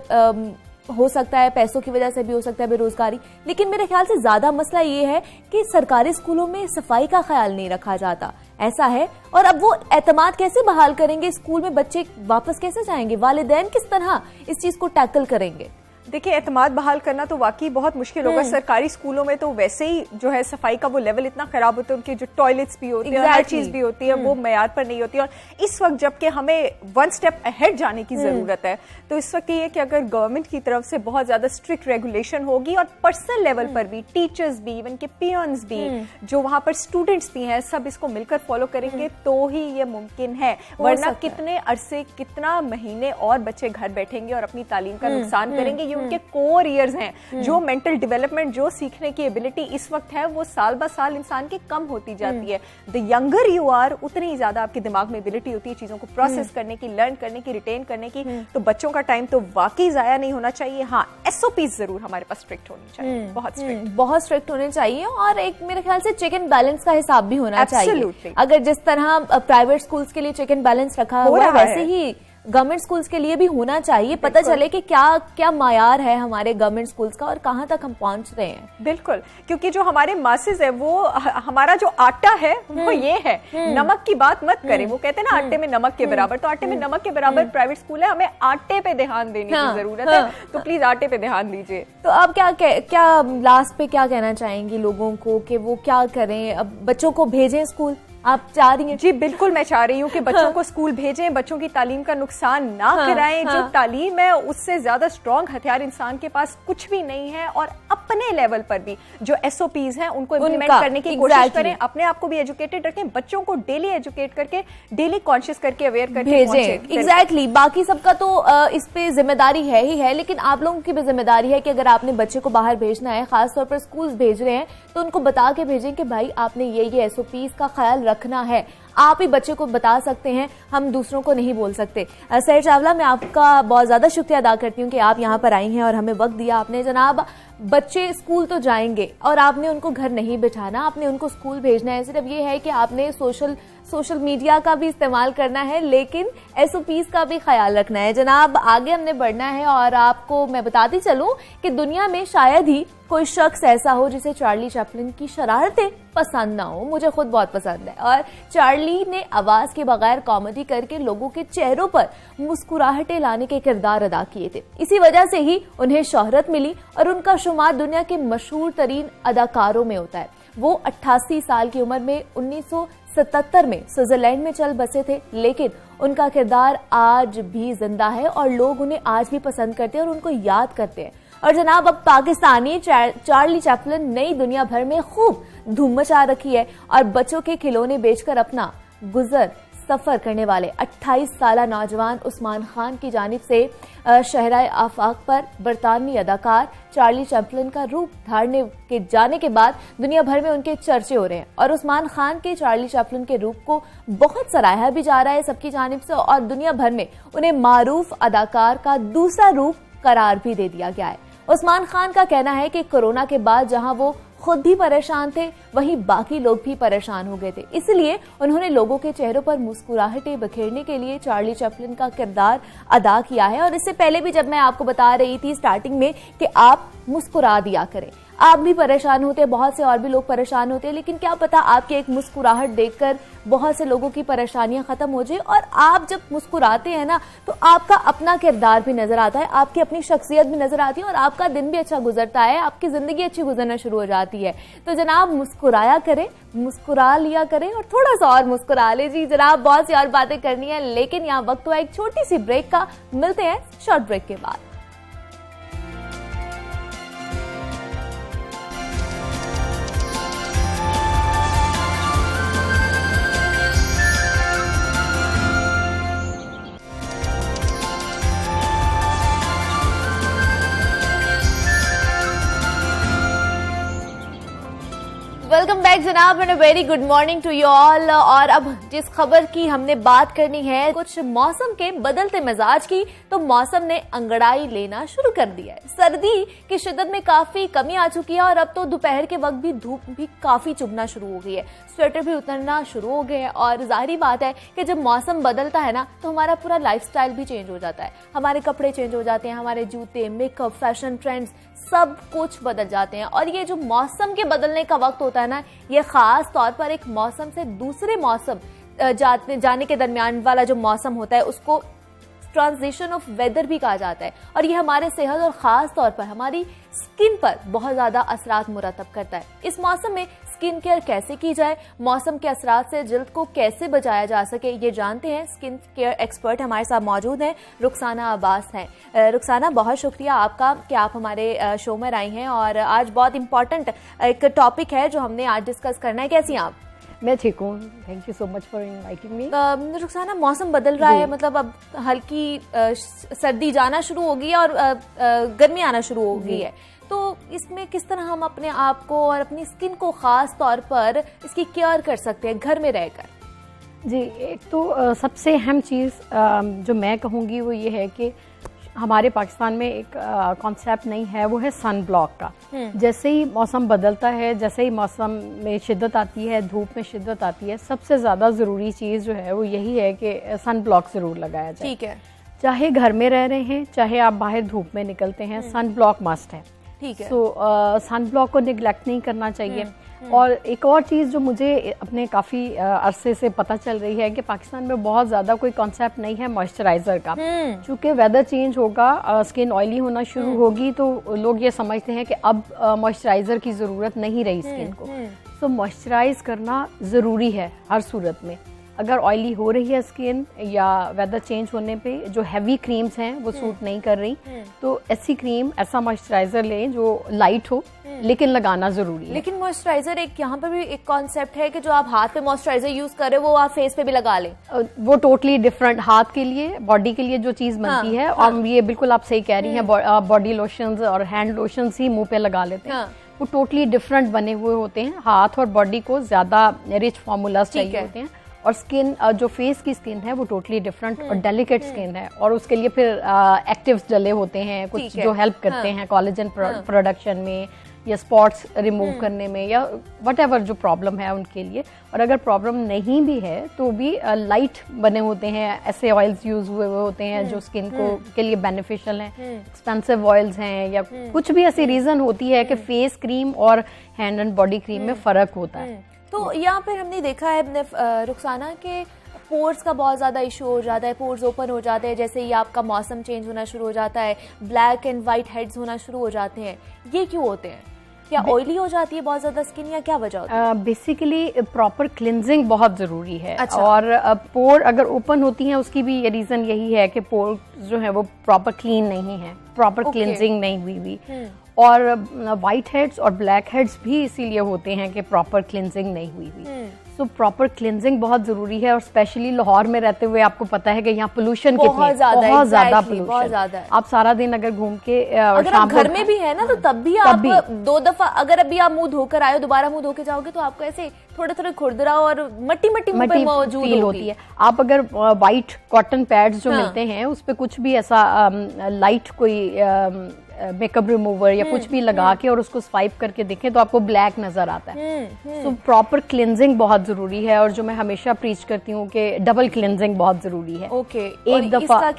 हो सकता है पैसों की वजह से भी, हो सकता है बेरोजगारी, लेकिन मेरे ख्याल से ज्यादा मसला ये है कि सरकारी स्कूलों में सफाई का ख्याल नहीं रखा जाता, ऐसा है। और अब वो एतमाद कैसे बहाल करेंगे? स्कूल में बच्चे वापस कैसे जाएंगे? वालिदैन किस तरह इस चीज को टैकल करेंगे? देखिए, एतमाद बहाल करना तो वाकई बहुत मुश्किल होगा। सरकारी स्कूलों में तो वैसे ही जो है सफाई का वो लेवल इतना खराब होता है, उनके जो टॉयलेट्स भी होती है, हर चीज भी होती है, वो मेयार पर नहीं होती है। और इस वक्त जबकि हमें वन स्टेप अहेड जाने की जरूरत है, तो इस वक्त ये कि अगर गवर्नमेंट की तरफ से बहुत ज्यादा स्ट्रिक्ट रेगुलेशन होगी, और पर्सनल लेवल पर भी टीचर्स भी, इवन के पियंस भी, जो वहां पर स्टूडेंट्स भी हैं, सब इसको मिलकर फॉलो करेंगे तो ही ये मुमकिन है। वरना कितने अरसे, कितना महीने और बच्चे घर बैठेंगे और अपनी तालीम का नुकसान करेंगे। उनके कोर ईयर्स हैं, जो मेंटल डेवलपमेंट, जो सीखने की एबिलिटी इस वक्त है, वो साल ब साल इंसान की कम होती जाती है। द यंगर यू आर, उतनी ही ज्यादा आपके दिमाग में एबिलिटी होती है चीजों को प्रोसेस करने की, लर्न करने की, रिटेन करने की। तो बच्चों का टाइम तो वाकई जाया नहीं होना चाहिए। हाँ, एसओपीज जरूर हमारे पास स्ट्रिक्ट होनी चाहिए, बहुत स्ट्रिक्ट होने चाहिए। और एक मेरे ख्याल से चेक एंड बैलेंस का हिसाब भी होना चाहिए। अगर जिस तरह प्राइवेट स्कूल्स के लिए चेक एंड बैलेंस रखा हुआ है, वैसे ही गवर्नमेंट स्कूल्स के लिए भी होना चाहिए। पता चले कि क्या मायार है हमारे गवर्नमेंट स्कूल्स का और कहां तक हम पहुंच रहे हैं। बिल्कुल, क्योंकि जो हमारे मासेस है, वो हमारा जो आटा है वो ये है, नमक की बात मत करें। वो कहते हैं ना आटे में नमक के बराबर, तो आटे में नमक के बराबर प्राइवेट स्कूल है। हमें आटे पे ध्यान देने की जरूरत है, तो प्लीज आटे पे ध्यान दीजिए। तो अब क्या लास्ट पे क्या कहना चाहेंगी लोगों को कि वो क्या करें? अब बच्चों को भेजें स्कूल, आप चाह रही हैं? जी बिल्कुल, मैं चाह रही हूँ कि बच्चों को स्कूल भेजें, बच्चों की तालीम का नुकसान ना कराएं। जो तालीम है उससे ज्यादा स्ट्रॉन्ग हथियार इंसान के पास कुछ भी नहीं है। और अपने लेवल पर भी जो एसओपीज हैं उनको इम्प्लीमेंट करने की कोशिश करें, अपने आप को भी एजुकेटेड रखें, बच्चों को डेली एजुकेट करके, डेली कॉन्शियस करके, अवेयर करके भेजें। एग्जैक्टली, बाकी सबका तो इस पे जिम्मेदारी है ही है, लेकिन आप लोगों की भी जिम्मेदारी है कि अगर आपने बच्चे को बाहर भेजना है, खासतौर पर स्कूल भेज रहे हैं, तो उनको बता के भेजें कि भाई आपने ये एसओपीज का ख्याल रखना है। आप ही बच्चे को बता सकते हैं, हम दूसरों को नहीं बोल सकते। सहर चावला, मैं आपका बहुत ज्यादा शुक्रिया अदा करती हूँ कि आप यहाँ पर आई हैं और हमें वक्त दिया आपने। जनाब, बच्चे स्कूल तो जाएंगे और आपने उनको घर नहीं बिठाना, आपने उनको स्कूल भेजना है। सिर्फ ये है कि आपने सोशल मीडिया का भी इस्तेमाल करना है, लेकिन एसओपीज का भी ख्याल रखना है। जनाब, आगे हमने बढ़ना है और आपको मैं बताती चलूं कि दुनिया में शायद ही कोई शख्स ऐसा हो जिसे चार्ली चैपलिन की शरारतें पसंद ना हो। मुझे खुद बहुत पसंद है, और चार्ली ने आवाज के बगैर कॉमेडी करके लोगों के चेहरों पर मुस्कुराहटें लाने के किरदार अदा किए थे। इसी वजह से ही उन्हें शोहरत मिली और उनका शुमार दुनिया के मशहूर तरीन अदाकारों में होता है। वो 88 साल की उम्र में 1977 में स्विट्जरलैंड में चल बसे थे, लेकिन उनका किरदार आज भी जिंदा है और लोग उन्हें आज भी पसंद करते हैं और उनको याद करते हैं। और जनाब, अब पाकिस्तानी चार्ली चैपलिन नई दुनिया भर में खूब धूम मचा रखी है और बच्चों के खिलौने बेचकर अपना गुजर सफर करने वाले 28 साला नौजवान उस्मान खान की जानिब से शहराए आफाक पर बरतानवी अदाकार चार्ली चैपलिन का रूप धारने के जाने के बाद दुनिया भर में उनके चर्चे हो रहे हैं और उस्मान खान के चार्ली चैपलिन के रूप को बहुत सराहा भी जा रहा है सबकी जानिब से और दुनिया भर में उन्हें मारूफ अदाकार का दूसरा रूप करार भी दे दिया गया है। उस्मान खान का कहना है कि कोरोना के बाद जहां वो खुद भी परेशान थे वहीं बाकी लोग भी परेशान हो गए थे, इसलिए उन्होंने लोगों के चेहरों पर मुस्कुराहटें बखेरने के लिए चार्ली चैपलिन का किरदार अदा किया है। और इससे पहले भी जब मैं आपको बता रही थी स्टार्टिंग में कि आप मुस्कुरा दिया करें, आप भी परेशान होते हैं, बहुत से और भी लोग परेशान होते हैं, लेकिन क्या पता आपकी एक मुस्कुराहट देखकर बहुत से लोगों की परेशानियां खत्म हो जाए। और आप जब मुस्कुराते हैं ना तो आपका अपना किरदार भी नजर आता है, आपकी अपनी शख्सियत भी नजर आती है और आपका दिन भी अच्छा गुजरता है, आपकी जिंदगी अच्छी गुजरना शुरू हो जाती है। तो जनाब मुस्कुराया करें, मुस्कुरा लिया करें और थोड़ा सा और मुस्कुरा लीजिए। जनाब बहुत सी और बातें करनी है, लेकिन यहाँ वक्त हुआ एक छोटी सी ब्रेक का, मिलते हैं शॉर्ट ब्रेक के बाद। वेलकम बैक जनाब and very good morning to you all. और अब जिस खबर की हमने बात करनी है कुछ मौसम के बदलते मिजाज की, तो मौसम ने अंगड़ाई लेना शुरू कर दिया है। सर्दी की शिद्दत में काफी कमी आ चुकी है और अब तो दोपहर के वक्त भी धूप भी काफी चुभना शुरू हो गई है, स्वेटर भी उतरना शुरू हो गए हैं। और जाहिर बात है कि जब मौसम बदलता है ना तो हमारा पूरा लाइफस्टाइल भी चेंज हो जाता है, हमारे कपड़े चेंज हो जाते हैं, हमारे जूते, मेकअप, फैशन ट्रेंड्स सब कुछ बदल जाते हैं। और ये जो मौसम के बदलने का वक्त होता है ना, ये खास तौर पर एक मौसम से दूसरे मौसम जाने के दरमियान वाला जो मौसम होता है उसको ट्रांजिशन ऑफ वेदर भी कहा जाता है। और ये हमारे सेहत और खास तौर पर हमारी स्किन पर बहुत ज्यादा असरात मुरतब करता है। इस मौसम में स्किन केयर कैसे की जाए, मौसम के असरात से जल्द को कैसे बचाया जा सके, ये जानते हैं। स्किन केयर एक्सपर्ट हमारे साथ मौजूद हैं, रुखसाना अब्बास हैं। रुखसाना, बहुत शुक्रिया आपका कि आप हमारे शो में आई हैं और आज बहुत इंपॉर्टेंट एक टॉपिक है जो हमने आज डिस्कस करना है। कैसी हैं आप? मैं ठीक हूँ, thank you so much for inviting me. Rukhsana, मौसम बदल रहा है, मतलब अब हल्की सर्दी जाना शुरू हो गई है और गर्मी आना शुरू हो गई है, तो इसमें किस तरह हम अपने आप को और अपनी स्किन को खास तौर पर इसकी केयर कर सकते हैं घर में रहकर? जी, एक तो सबसे अहम चीज़ जो मैं कहूँगी वो ये है कि हमारे पाकिस्तान में एक कॉन्सेप्ट नहीं है, वो है सन ब्लॉक का। जैसे ही मौसम बदलता है, जैसे ही मौसम में शिद्दत आती है, धूप में शिद्दत आती है, सबसे ज़्यादा ज़रूरी चीज़ जो है वो यही है कि सन ब्लॉक ज़रूर लगाया जाए। ठीक है। चाहे घर में रह रहे हैं, चाहे आप बाहर धूप में निकलते हैं, सन ब्लॉक मस्ट है। ठीक है। तो सन ब्लॉक को निगलेक्ट नहीं करना चाहिए। और एक और चीज़ जो मुझे अपने काफ़ी अरसे से पता चल रही है कि पाकिस्तान में बहुत ज़्यादा कोई कॉन्सेप्ट नहीं है मॉइस्चराइज़र का। चूँकि वेदर चेंज होगा, स्किन ऑयली होना शुरू होगी, तो लोग ये समझते हैं कि अब मॉइस्चराइज़र की ज़रूरत नहीं रही स्किन को। तो मॉइस्चराइज करना ज़रूरी है हर सूरत में। अगर ऑयली हो रही है स्किन या वेदर चेंज होने पे जो हैवी क्रीम्स हैं वो सूट नहीं कर रही, तो ऐसी क्रीम, ऐसा मॉइस्चराइजर लें जो लाइट हो लेकिन लगाना जरूरी है। लेकिन मॉइस्चराइजर एक यहाँ पर भी एक कॉन्सेप्ट है कि जो आप हाथ पे मॉइस्चराइजर यूज कर रहे हो वो आप फेस पे भी लगा लें। वो टोटली डिफरेंट, हाथ के लिए, बॉडी के लिए जो चीज बनती है। और ये बिल्कुल आप सही कह रही हैं, बॉडी लोशंस और हैंड लोशंस ही मुंह पे लगा लेते हैं। वो टोटली डिफरेंट बने हुए होते हैं। हाथ और बॉडी को ज्यादा रिच फॉर्मूलाज चाहिए होते हैं। और स्किन, जो फेस की स्किन है वो टोटली डिफरेंट और डेलिकेट स्किन है, और उसके लिए फिर एक्टिव्स डले होते हैं कुछ जो हेल्प करते हैं कोलेजन प्रोडक्शन में या स्पॉट्स रिमूव करने में या व्हाटएवर जो प्रॉब्लम है उनके लिए। और अगर प्रॉब्लम नहीं भी है तो भी लाइट बने होते हैं, ऐसे ऑयल्स यूज हुए होते हैं जो स्किन को के लिए बेनिफिशियल हैं। एक्सपेंसिव ऑयल्स हैं या कुछ भी ऐसी रीजन होती है कि फेस क्रीम और हैंड एंड बॉडी क्रीम में फर्क होता है। तो यहाँ पर हमने देखा है रुखसाना के पोर्स का बहुत ज़्यादा इशू हो जाता है, पोर्स ओपन हो जाते हैं जैसे ही आपका मौसम चेंज होना शुरू हो जाता है, ब्लैक एंड वाइट हेड्स होना शुरू हो जाते हैं। ये क्यों होते हैं? क्या ऑयली हो जाती है बहुत ज़्यादा स्किन या क्या वजह होती है? बेसिकली प्रॉपर क्लिनजिंग बहुत ज़रूरी है। अच्छा। और पोर अगर ओपन होती हैं उसकी भी रीज़न यही है कि पोर जो है वो प्रॉपर क्लीन नहीं है, प्रॉपर क्लिनजिंग नहीं हुई। और वाइट हेड्स और ब्लैक हेड्स भी इसीलिए होते हैं कि प्रॉपर क्लिनजिंग नहीं हुई। सो प्रॉपर क्लिनजिंग बहुत जरूरी है, और स्पेशली लाहौर में रहते हुए आपको पता है कि यहाँ पोल्यूशन कितनी बहुत ज्यादा पोल्यूशन। आप सारा दिन अगर घूम के अगर आप घर में भी है ना, तो तब भी आप 2 दफा अगर अभी आप मुंह धोकर आए हो, दोबारा मुंह धो के जाओगे तो आपको ऐसे थोड़े थोड़े खुरदरा और मट्टी मौजूद होती है। आप अगर व्हाइट कॉटन पैड्स जो मिलते हैं उस पे कुछ भी ऐसा लाइट कोई मेकअप रिमूवर या कुछ भी लगा के और उसको स्वाइप करके देखें तो आपको ब्लैक नजर आता है। सो प्रॉपर क्लिनजिंग बहुत जरूरी है, और जो मैं हमेशा प्रीच करती हूँ कि डबल क्लिनजिंग बहुत जरूरी है। एक दफा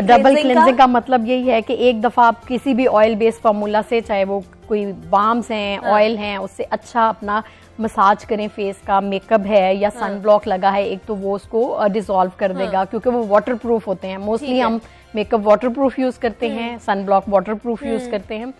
डबल क्लिनजिंग का मतलब यही है कि एक दफा आप किसी भी ऑयल बेस्ड फार्मूला से, चाहे वो कोई बाम्स हैं, ऑयल हैं, उससे अच्छा अपना मसाज करें फेस का। मेकअप है या सन ब्लॉक लगा है एक, तो वो उसको डिसॉल्व कर देगा, क्योंकि वो वाटर प्रूफ होते हैं। मोस्टली हम मेकअप वाटर प्रूफ यूज करते हैं, sun block water proof use करते हैं।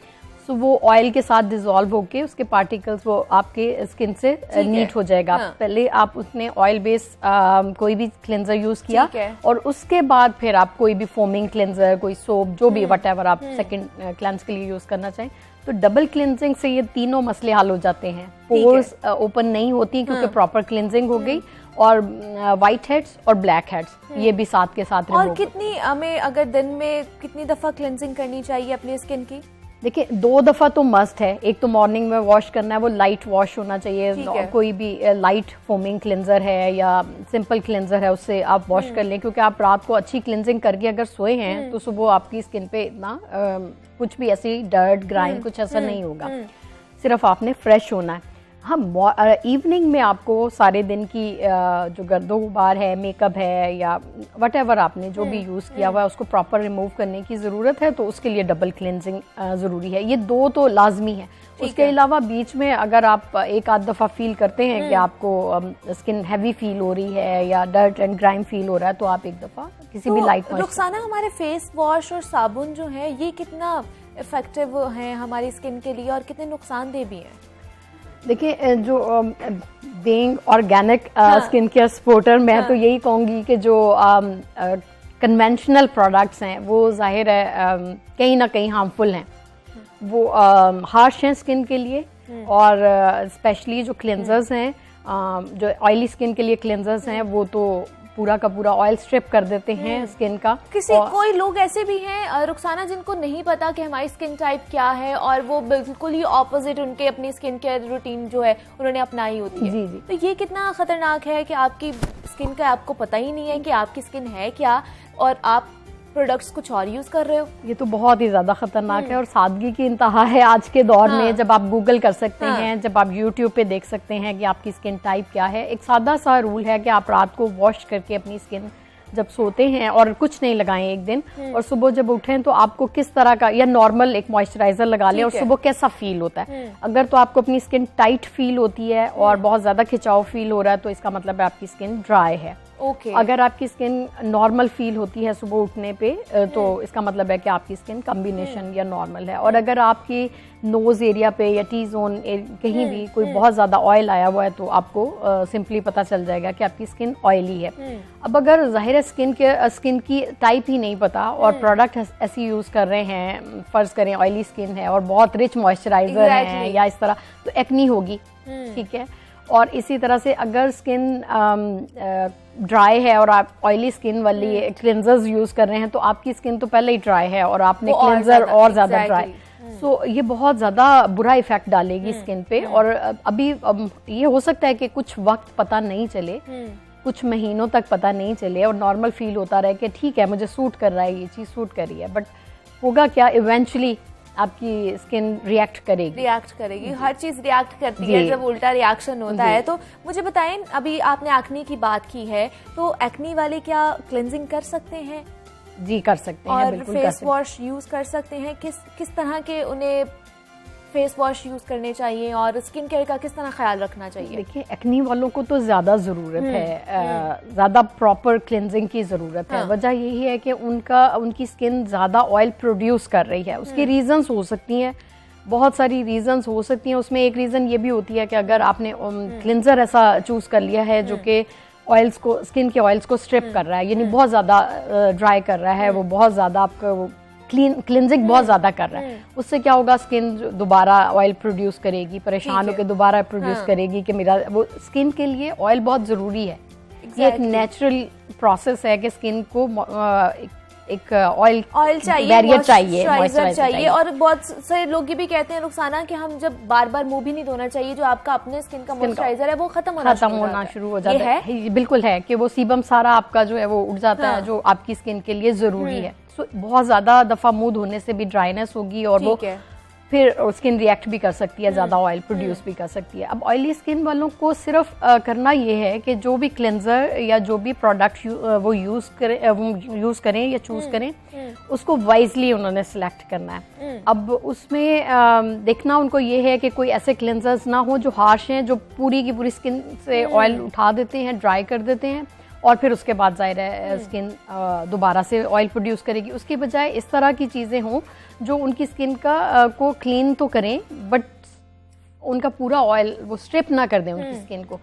सो वो ऑयल के साथ डिसॉल्व होके उसके पार्टिकल्स वो आपके स्किन से नीट हो जाएगा। पहले आप उसने ऑयल बेस्ड कोई भी क्लेंजर यूज किया, और उसके बाद फिर आप कोई भी फोमिंग क्लेंजर, कोई सोप, जो भी व्हाटएवर आप सेकंड क्लेंज के लिए यूज करना चाहें, तो डबल क्लिनजिंग से ये तीनों मसले हल हो जाते हैं। पोर्स ओपन नहीं होती क्योंकि प्रॉपर क्लिनजिंग हो गई, और व्हाइट हेड्स और ब्लैक हेड्स ये भी साथ के साथ। और कितनी हमें अगर दिन में कितनी दफा क्लिनजिंग करनी चाहिए अपनी स्किन की? देखिए 2 दफा तो मस्ट है। एक तो मॉर्निंग में वॉश करना है, वो लाइट वॉश होना चाहिए। कोई भी लाइट फोमिंग क्लिनजर है या सिंपल क्लिनजर है उससे आप वॉश कर लें, क्योंकि आप रात को अच्छी क्लिनजिंग करके अगर सोए हैं तो सुबह आपकी स्किन पे इतना कुछ भी ऐसी डर्ट ग्राइम कुछ ऐसा नहीं होगा। सिर्फ आपने फ्रेश होना है। हाँ, इवनिंग में आपको सारे दिन की जो गर्दो गुबार है, मेकअप है या व्हाटएवर आपने जो भी यूज किया हुआ है उसको प्रॉपर रिमूव करने की जरूरत है, तो उसके लिए डबल क्लिनजिंग जरूरी है। ये 2 तो लाजमी है। उसके अलावा बीच में अगर आप एक आध दफा फील करते हैं कि आपको स्किन हैवी फील हो रही है या डर्ट एंड ग्राइम फील हो रहा है, तो आप एक दफा किसी भी लाइट रुखसाना, हमारे फेस वॉश और साबुन जो है ये कितना इफेक्टिव है हमारी स्किन के लिए और कितने नुकसानदेह भी हैं? देखिए, जो being organic skin care supporter, मैं तो यही कहूँगी कि जो कन्वेंशनल प्रोडक्ट्स हैं वो जाहिर है कहीं ना कहीं हार्मफुल हैं। वो हार्श हैं स्किन के लिए, और स्पेशली जो क्लेंजर्स हैं, जो ऑयली स्किन के लिए क्लेंजर्स हैं, वो तो पूरा का पूरा ऑयल स्ट्रिप कर देते हैं स्किन का। कोई लोग ऐसे भी हैं रुखसाना जिनको नहीं पता कि हमारी स्किन टाइप क्या है, और वो बिल्कुल ही ऑपोजिट उनके अपनी स्किन केयर रूटीन जो है उन्होंने अपनाई होती है। जी जी। तो ये कितना खतरनाक है कि आपकी स्किन का आपको पता ही नहीं है कि आपकी स्किन है क्या, और आप प्रोडक्ट्स कुछ और यूज कर रहे हो। ये तो बहुत ही ज्यादा खतरनाक है, और सादगी की इंतहा है आज के दौर में। जब आप गूगल कर सकते हैं, जब आप यूट्यूब पे देख सकते हैं कि आपकी स्किन टाइप क्या है। एक सादा सा रूल है कि आप रात को वॉश करके अपनी स्किन जब सोते हैं और कुछ नहीं लगाएं एक दिन, और सुबह जब उठें तो आपको किस तरह का, या नॉर्मल एक मॉइस्चराइजर लगा लें और सुबह कैसा फील होता है। अगर तो आपको अपनी स्किन टाइट फील होती है और बहुत ज्यादा खिंचाव फील हो रहा है, तो इसका मतलब है आपकी स्किन ड्राई है। अगर आपकी स्किन नॉर्मल फील होती है सुबह उठने पे, तो इसका मतलब है कि आपकी स्किन कॉम्बिनेशन या नॉर्मल है। और अगर आपकी नोज एरिया पे या टी जोन कहीं भी कोई बहुत ज्यादा ऑयल आया हुआ है, तो आपको सिंपली पता चल जाएगा कि आपकी स्किन ऑयली है। अब अगर जाहिर है स्किन की टाइप ही नहीं पता और प्रोडक्ट ऐसी यूज कर रहे हैं, फर्ज करें ऑयली स्किन है और बहुत रिच मॉइस्चराइजर है या इस तरह, तो एक्नी होगी। ठीक है। और इसी तरह से अगर स्किन ड्राई है और आप ऑयली स्किन वाली क्लेंजर्स यूज कर रहे हैं, तो आपकी स्किन तो पहले ही ड्राई है और आपने क्लेंजर और ज्यादा ड्राई, सो ये बहुत ज्यादा बुरा इफेक्ट डालेगी स्किन पे। और अभी ये हो सकता है कि कुछ वक्त पता नहीं चले, कुछ महीनों तक पता नहीं चले और नॉर्मल फील होता रहे कि ठीक है मुझे सूट कर रहा है, ये चीज सूट कर रही है, बट होगा क्या, इवेंचुअली आपकी स्किन रिएक्ट करेगी। हर चीज रिएक्ट करती है जब उल्टा रिएक्शन होता है। तो मुझे बताएं, अभी आपने एक्नी की बात की है, तो एक्नी वाले क्या क्लेंजिंग कर सकते हैं? जी कर सकते हैं, बिल्कुल। फेस वॉश यूज कर सकते हैं? किस तरह के उन्हें फेस वॉश यूज करने चाहिए और स्किन केयर का किस तरह ख्याल रखना चाहिए? देखिए, एक्नी वालों को तो ज्यादा जरूरत है, ज्यादा प्रॉपर क्लेंजिंग की जरूरत है। वजह यही है कि उनकी स्किन ज्यादा ऑयल प्रोड्यूस कर रही है। उसकी रीजंस हो सकती हैं, बहुत सारी रीजंस हो सकती हैं। उसमें एक रीजन ये भी होती है कि अगर आपने क्लेंजर ऐसा चूज कर लिया है जो कि ऑयल्स को, स्किन के ऑयल्स को स्ट्रिप कर रहा है, यानी बहुत ज्यादा ड्राई कर रहा है, वो बहुत ज्यादा आपका क्लिनजिंग बहुत ज्यादा कर रहा है, उससे क्या होगा, स्किन दोबारा ऑयल प्रोड्यूस करेगी, परेशान होकर दोबारा प्रोड्यूस करेगी कि मेरा वो स्किन के लिए ऑयल बहुत जरूरी है। ये एक नेचुरल प्रोसेस है कि स्किन को एक ऑयल चाहिए, बैरियर चाहिए, मॉइस्चराइजर चाहिए। और बहुत से लोग ये भी कहते हैं रुखसाना कि हम जब बार बार मुंह भी नहीं धोना चाहिए, जो आपका अपने स्किन का मॉइस्चराइजर है वो खत्म होना शुरू हो जाता है। ये बिल्कुल है कि वो सीबम सारा आपका जो है वो उड़ जाता है, जो आपकी स्किन के लिए जरूरी है। बहुत ज्यादा दफा मुंह धोने से भी ड्राइनेस होगी और वो फिर स्किन रिएक्ट भी कर सकती है, ज्यादा ऑयल प्रोड्यूस भी कर सकती है। अब ऑयली स्किन वालों को सिर्फ करना ये है कि जो भी क्लेंजर या जो भी प्रोडक्ट वो यूज करें या चूज करें, उसको वाइजली उन्होंने सिलेक्ट करना है। अब उसमें देखना उनको ये है कि कोई ऐसे क्लेंजर्स ना हो जो हार्श हैं, जो पूरी की पूरी स्किन से ऑयल उठा देते हैं, ड्राई कर देते हैं और फिर उसके बाद जाहिर है स्किन दोबारा से ऑयल प्रोड्यूस करेगी। उसकी बजाय इस तरह की चीज़ें हों जो उनकी स्किन का को क्लीन तो करें बट उनका पूरा ऑयल वो स्ट्रिप ना कर दें उनकी स्किन को,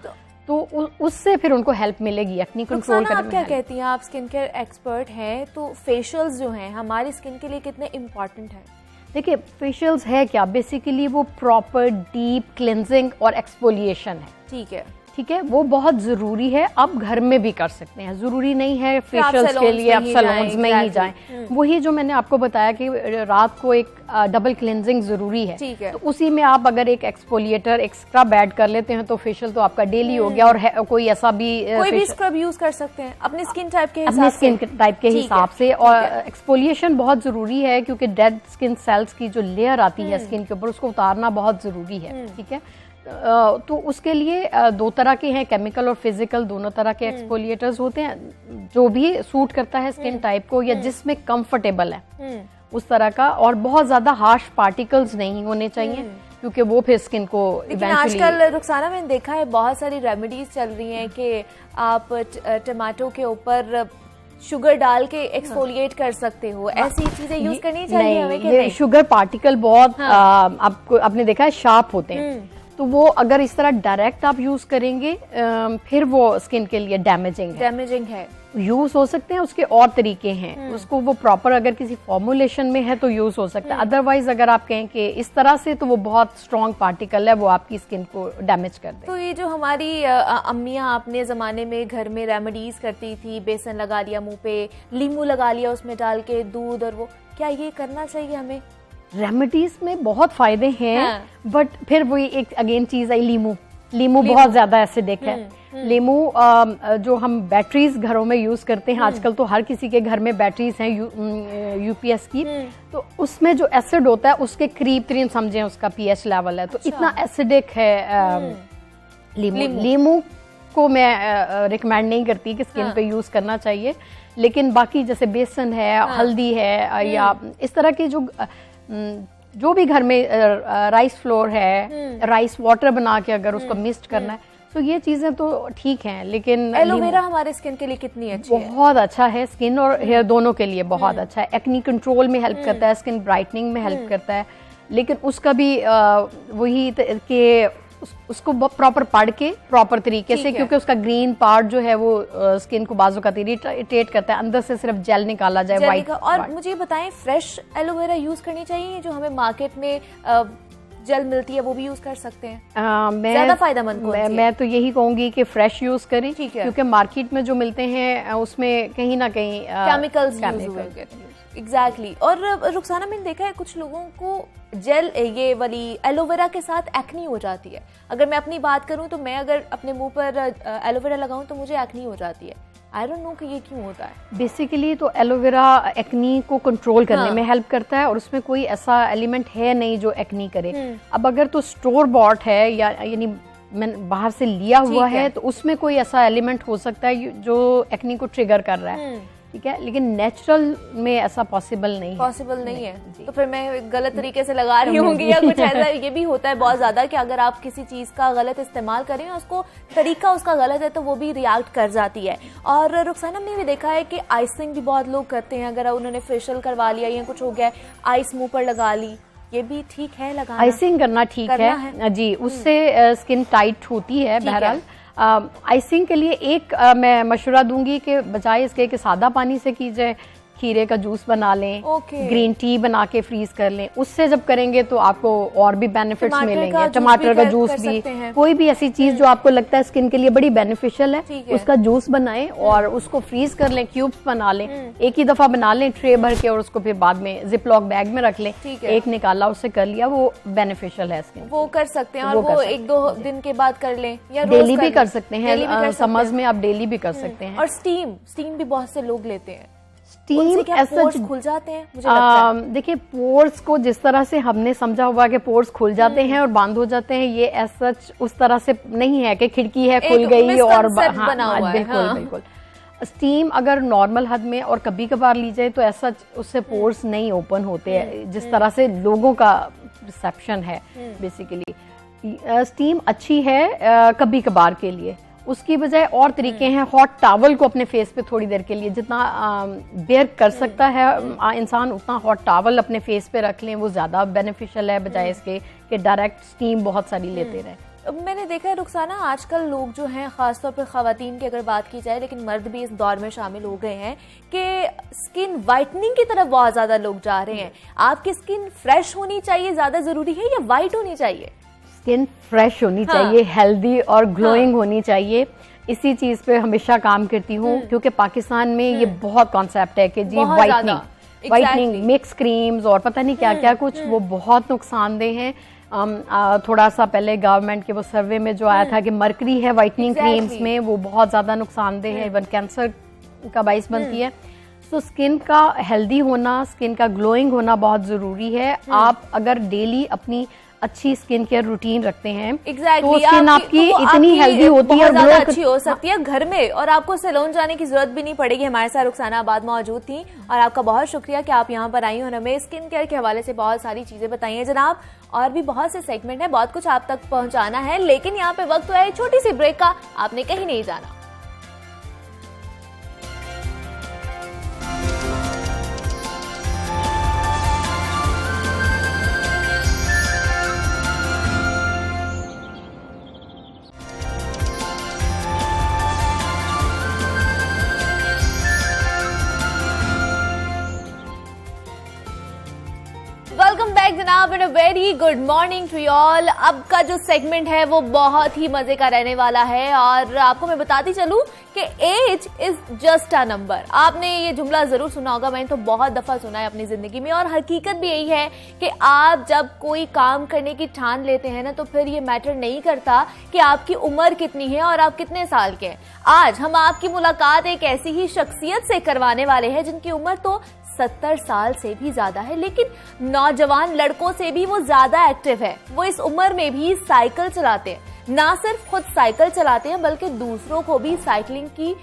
तो उससे फिर उनको हेल्प मिलेगी एक्ने कंट्रोल करने में। आप क्या कहती हैं, आप स्किन केयर एक्सपर्ट हैं, तो फेशियल्स जो हैं हमारी स्किन के लिए कितने इम्पोर्टेंट हैं? देखिए फेशियल्स है क्या, बेसिकली वो प्रॉपर डीप क्लेंजिंग और एक्सफोलिएशन है। ठीक है, वो बहुत जरूरी है। आप घर में भी कर सकते हैं, जरूरी नहीं है फेशियल्स के लिए आप सैलून्स में ही जाएं। वही जो मैंने आपको बताया कि रात को एक डबल क्लेंजिंग जरूरी है, तो उसी में आप अगर एक एक्सफोलिएटर एक स्क्रब ऐड कर लेते हैं तो फेशियल तो आपका डेली हो गया। और कोई ऐसा भी स्क्रब यूज कर सकते हैं अपने स्किन टाइप के हिसाब से। और एक्सफोलिएशन बहुत जरूरी है क्योंकि डेड स्किन सेल्स की जो लेयर आती है स्किन के ऊपर, उसको उतारना बहुत जरूरी है। ठीक है, तो उसके लिए दो तरह के हैं, केमिकल और फिजिकल, दोनों तरह के एक्सफोलिएटर्स होते हैं, जो भी सूट करता है स्किन टाइप को या जिसमें कंफर्टेबल है उस तरह का। और बहुत ज्यादा हार्श पार्टिकल्स नहीं होने चाहिए क्योंकि वो फिर स्किन को आजकल रुखसाना मैंने देखा है बहुत सारी रेमेडीज चल रही हैं कि आप टमाटो के ऊपर शुगर डाल के एक्सफोलिएट कर सकते हो, ऐसी चीजें यूज करनी चाहिए हमें? ये शुगर पार्टिकल बहुत आपने देखा है शार्प होते हैं, तो वो अगर इस तरह डायरेक्ट आप यूज करेंगे फिर वो स्किन के लिए डैमेजिंग है। यूज हो सकते हैं, उसके और तरीके हैं, उसको वो प्रॉपर अगर किसी फॉर्मुलेशन में है तो यूज हो सकता है। अदरवाइज अगर आप कहें कि इस तरह से, तो वो बहुत स्ट्रॉन्ग पार्टिकल है, वो आपकी स्किन को डैमेज कर दे। तो ये जो हमारी अम्मियाँ अपने जमाने में घर में रेमेडीज करती थी, बेसन लगा लिया मुंह पे, लींबू लगा लिया उसमें डाल के, दूध, और वो क्या ये करना चाहिए हमें? रेमेडीज में बहुत फायदे हैं, बट फिर वही एक अगेन चीज आई, लीमू बहुत ज्यादा एसिडिक है। लीमू जो हम बैटरीज घरों में यूज करते हैं, आजकल तो हर किसी के घर में बैटरीज हैं यूपीएस की, तो उसमें जो एसिड होता है उसके करीब समझें उसका पीएच लेवल है, तो इतना एसिडिक है लीमू को मैं रिकमेंड नहीं करती कि स्किन पे यूज करना चाहिए। लेकिन बाकी जैसे बेसन है, हल्दी है, या इस तरह की जो भी घर में राइस फ्लोर है, राइस वाटर बना के अगर उसको मिक्स करना है, तो ये चीजें तो ठीक हैं। लेकिन एलोवेरा हमारे स्किन के लिए कितनी अच्छी है? बहुत अच्छा है, स्किन और हेयर दोनों के लिए बहुत अच्छा है। एक्नी कंट्रोल में हेल्प करता है, स्किन ब्राइटनिंग में हेल्प करता है, लेकिन उसका भी वही कि उसको प्रॉपर पढ़ के प्रॉपर तरीके से, क्योंकि उसका ग्रीन पार्ट जो है वो स्किन को बाजू का इरिटेट करता है, अंदर से सिर्फ जेल निकाला जाए व्हाइट। और मुझे बताएं, फ्रेश एलोवेरा यूज करनी चाहिए, जो हमें मार्केट में जेल मिलती है वो भी यूज कर सकते हैं? ज्यादा फायदेमंद कौन सी है? मैं तो यही कहूंगी कि फ्रेश यूज करें, क्योंकि मार्केट में जो मिलते हैं उसमें कहीं ना कहीं केमिकल्स यूज हुए। एग्जैक्टली। और रुखसाना मैंने देखा है कुछ लोगों को जेल ये वाली एलोवेरा के साथ एक्नी हो जाती है। अगर मैं अपनी बात करूं तो मैं अगर अपने मुंह पर एलोवेरा लगाऊं तो मुझे एक्नी हो जाती है। आई डोंट नो कि ये क्यों होता है। बेसिकली तो एलोवेरा एक्नी को कंट्रोल करने में हेल्प करता है, और उसमें कोई ऐसा एलिमेंट है नहीं जो एक्नी करे। अब अगर तो स्टोर बॉट है यानी मैं बाहर से लिया हुआ है, तो उसमें कोई ऐसा एलिमेंट हो सकता है जो एक्नी को ट्रिगर कर रहा है, ठीक है, लेकिन नेचुरल में ऐसा पॉसिबल नहीं है। तो फिर मैं गलत तरीके से लगा रही होंगी या कुछ ऐसा? ये भी होता है बहुत ज्यादा कि अगर आप किसी चीज का गलत इस्तेमाल करें, उसको तरीका उसका गलत है, तो वो भी रिएक्ट कर जाती है। और रुखसाना ने भी देखा है कि आइसिंग भी बहुत लोग करते हैं, अगर उन्होंने फेशियल करवा लिया या कुछ हो गया, आइस मुंह पर लगा ली, ये भी ठीक है लगाना? आइसिंग करना ठीक है जी, उससे स्किन टाइट होती है। बहरहाल आइसिंग के लिए एक मैं मशवरा दूंगी कि बजाय इसके कि सादा पानी से की जाए, खीरे का जूस बना लें, Okay. ग्रीन टी बना के फ्रीज कर लें। उससे जब करेंगे तो आपको और भी बेनिफिट्स टमाटर मिलेंगे। का टमाटर का जूस जूस कर भी, सकते हैं। कोई भी ऐसी चीज जो आपको लगता है स्किन के लिए बड़ी बेनिफिशियल ठीक है, है। उसका जूस बनाएं और उसको फ्रीज कर लें, क्यूब्स बना लें, एक ही दफा बना लें ट्रे भर के, और उसको फिर बाद में जिपलॉक बैग में रख लें। ठीक है। एक निकाला, उससे कर लिया, वो बेनिफिशियल है स्किन। वो कर सकते हैं, और वो कर वो सकते 1-2 दिन के बाद कर लें या रोज डेली भी कर लें। सकते Daily भी कर हैं, सकते समर्स हैं। में आप डेली भी कर सकते हैं। और स्टीम भी बहुत से लोग लेते हैं। स्टीम उनसे क्या पोर्स खुल जाते हैं? मुझे लगता है देखिए, पोर्स को जिस तरह से हमने समझा हुआ कि पोर्स खुल जाते हैं और बंद हो जाते हैं, ये एज सच उस तरह से नहीं है कि खिड़की है खुल एक गई और misconcept बना हुआ है, बिल्कुल हाँ। बिल्कुल। स्टीम अगर नॉर्मल हद में और कभी कभार ली जाए तो ऐसा उससे पोर्स नहीं ओपन होते हैं जिस तरह से लोगों का रिसेप्शन है बेसिकली। स्टीम अच्छी है कभी कभार के लिए, उसकी बजाय और तरीके हैं। हॉट टॉवल को अपने फेस पे थोड़ी देर के लिए जितना बेयर कर सकता है इंसान, उतना हॉट टॉवल अपने फेस पे रख लें, वो ज्यादा बेनिफिशियल है बजाय इसके कि डायरेक्ट स्टीम बहुत सारी लेते रहे। अब मैंने देखा है रुखसाना, आजकल लोग जो हैं, खासतौर पर खवातीन की अगर बात की जाए, लेकिन मर्द भी इस दौर में शामिल हो गए हैं कि स्किन वाइटनिंग की तरफ बहुत ज्यादा लोग जा रहे हैं। आपकी स्किन फ्रेश होनी चाहिए, ज्यादा जरूरी है, या वाइट होनी चाहिए? स्किन फ्रेश होनी चाहिए, हेल्दी और ग्लोइंग होनी चाहिए। इसी चीज पे हमेशा काम करती हूँ, क्योंकि पाकिस्तान में ये बहुत कॉन्सेप्ट है कि जी बहुत वाइटनिंग ज्यादा। Whitening Exactly. मिक्स क्रीम्स और पता नहीं क्या क्या कुछ, वो बहुत नुकसानदेह हैं। थोड़ा सा पहले गवर्नमेंट के वो सर्वे में जो आया था कि मरकरी है वाइटनिंग Exactly. क्रीम्स में, वो बहुत ज्यादा नुकसानदेह है, इवन कैंसर का बाइस बनती है। तो स्किन का हेल्दी होना, स्किन का ग्लोइंग होना बहुत जरूरी है। आप अगर डेली अपनी अच्छी स्किन केयर रूटीन रखते हैं Exactly. तो स्किन आपकी तो इतनी हेल्दी होती है, बहुत ज्यादा ग्लो अच्छी हो सकती है घर में, और आपको सैलून जाने की जरूरत भी नहीं पड़ेगी। हमारे साथ रुखसाना आबाद मौजूद थी, और आपका बहुत शुक्रिया कि आप यहाँ पर आई और हमें स्किन केयर के हवाले से बहुत सारी चीजें बताई हैं जनाब। और भी बहुत से सेगमेंट है, बहुत कुछ आप तक पहुंचाना है, लेकिन यहाँ पे वक्त हुआ है छोटी सी ब्रेक का। आपने कहीं नहीं जाना। वेलकम बैक जनाब and a very good morning to all. अब का जो सेगमेंट है वो बहुत ही मजे का रहने वाला है, और आपको मैं बताती चलूं कि age is just a number. आपने ये जुमला जरूर सुना होगा, मैंने तो बहुत दफा सुना है अपनी जिंदगी में, और हकीकत भी यही है कि आप जब कोई काम करने की ठान लेते हैं ना, तो फिर ये मैटर नहीं करता कि आपकी उम्र कितनी है और आप कितने साल के हैं। आज हम आपकी मुलाकात एक ऐसी ही शख्सियत से करवाने वाले हैं जिनकी उम्र तो 70 साल से भी ज्यादा है, लेकिन नौजवान लड़कों से भी वो ज्यादा एक्टिव है। वो इस उम्र में भी साइकिल चलाते हैं, ना सिर्फ खुद साइकिल चलाते हैं बल्कि दूसरों को भी साइकिलिंग की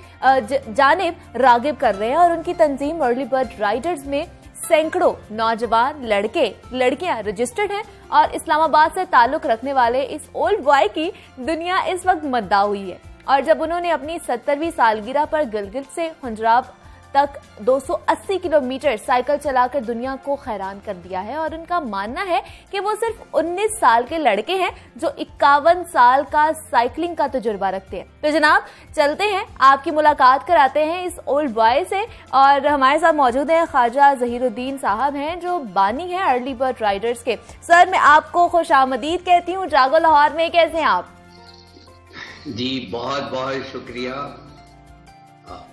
जानिब रागिब कर रहे हैं। और उनकी तंजीम अर्ली बर्ड राइडर्स में सैकड़ों नौजवान लड़के लड़कियां रजिस्टर्ड हैं, और इस्लामाबाद से ताल्लुक रखने वाले इस ओल्ड बॉय की दुनिया इस वक्त मद्दा हुई है। और जब उन्होंने अपनी 70वीं सालगिरह पर गिलगित से हुंजराब तक 280 किलोमीटर साइकिल चलाकर दुनिया को हैरान कर दिया है, और उनका मानना है कि वो सिर्फ 19 साल के लड़के हैं जो 51 साल का साइकिलिंग का तजुर्बा रखते हैं। तो जनाब चलते हैं, आपकी मुलाकात कराते हैं इस ओल्ड बॉय से। और हमारे साथ मौजूद हैं ख्वाजा जहीरुद्दीन साहब हैं, जो बानी हैं अर्ली बर्ड राइडर्स के। सर, मैं आपको खुशामदीद कहती हूँ जागो लाहौर में। कैसे हैं आप? जी बहुत बहुत शुक्रिया।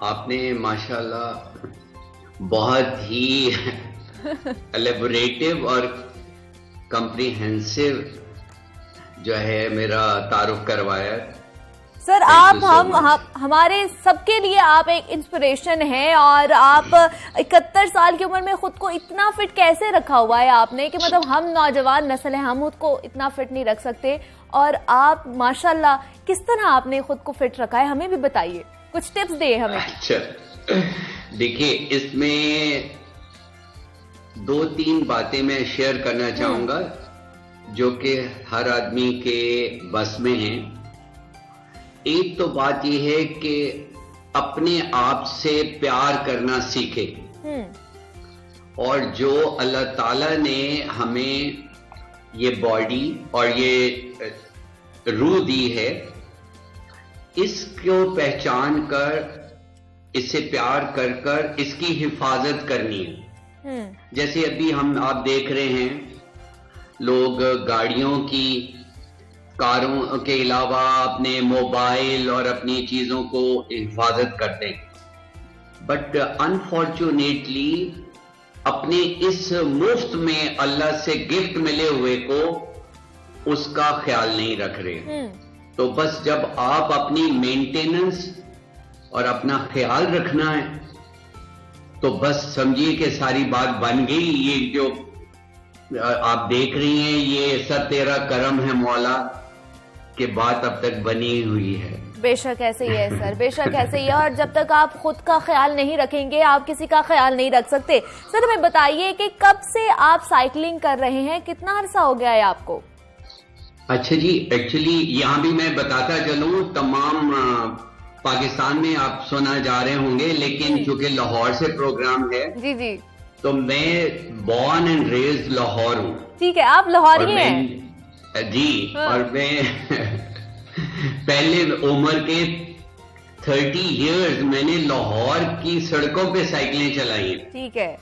आपने माशाल्लाह बहुत ही एलेबोरेटिव और कम्प्रीहेंसिव जो है मेरा तारुफ करवाया। सर, आप हमारे सबके लिए आप एक इंस्पिरेशन हैं, और आप 71 साल की उम्र में खुद को इतना फिट कैसे रखा हुआ है आपने कि मतलब हम नौजवान नस्ल हैं, हम खुद को इतना फिट नहीं रख सकते, और आप माशाल्लाह किस तरह आपने खुद को फिट रखा है, हमें भी बताइए, कुछ टिप्स दे हमें। अच्छा, देखिए इसमें 2-3 बातें मैं शेयर करना चाहूंगा जो कि हर आदमी के बस में हैं। एक तो बात यह है कि अपने आप से प्यार करना सीखे, और जो अल्लाह ताला ने हमें ये बॉडी और ये रूह दी है, इसको पहचान कर इससे प्यार कर कर इसकी हिफाजत करनी है। जैसे अभी आप देख रहे हैं, लोग गाड़ियों की, कारों के अलावा अपने मोबाइल और अपनी चीजों को हिफाजत करते हैं, बट अनफॉर्चुनेटली अपने इस मुफ्त में अल्लाह से गिफ्ट मिले हुए को उसका ख्याल नहीं रख रहे। तो बस जब आप अपनी मेंटेनेंस और अपना ख्याल रखना है तो बस समझिए कि सारी बात बन गई। ये जो आप देख रही हैं, ये सब तेरा करम है मौला, कि बात अब तक बनी हुई है। बेशक ऐसे ही है सर, बेशक ऐसे ही है। और जब तक आप खुद का ख्याल नहीं रखेंगे, आप किसी का ख्याल नहीं रख सकते। सर हमें बताइए कि कब से आप साइकिलिंग कर रहे हैं, कितना अरसा हो गया है आपको? अच्छा जी, एक्चुअली यहाँ भी मैं बताता चलूं, तमाम पाकिस्तान में आप सुना जा रहे होंगे, लेकिन चूंकि लाहौर से प्रोग्राम है जी जी, तो मैं बॉर्न एंड रेज्ड लाहौर हूँ। ठीक है, आप लाहौरी हैं? जी, और मैं पहले उम्र के 30 इयर्स मैंने लाहौर की सड़कों पे साइकिलें चलाई हैं। ठीक है।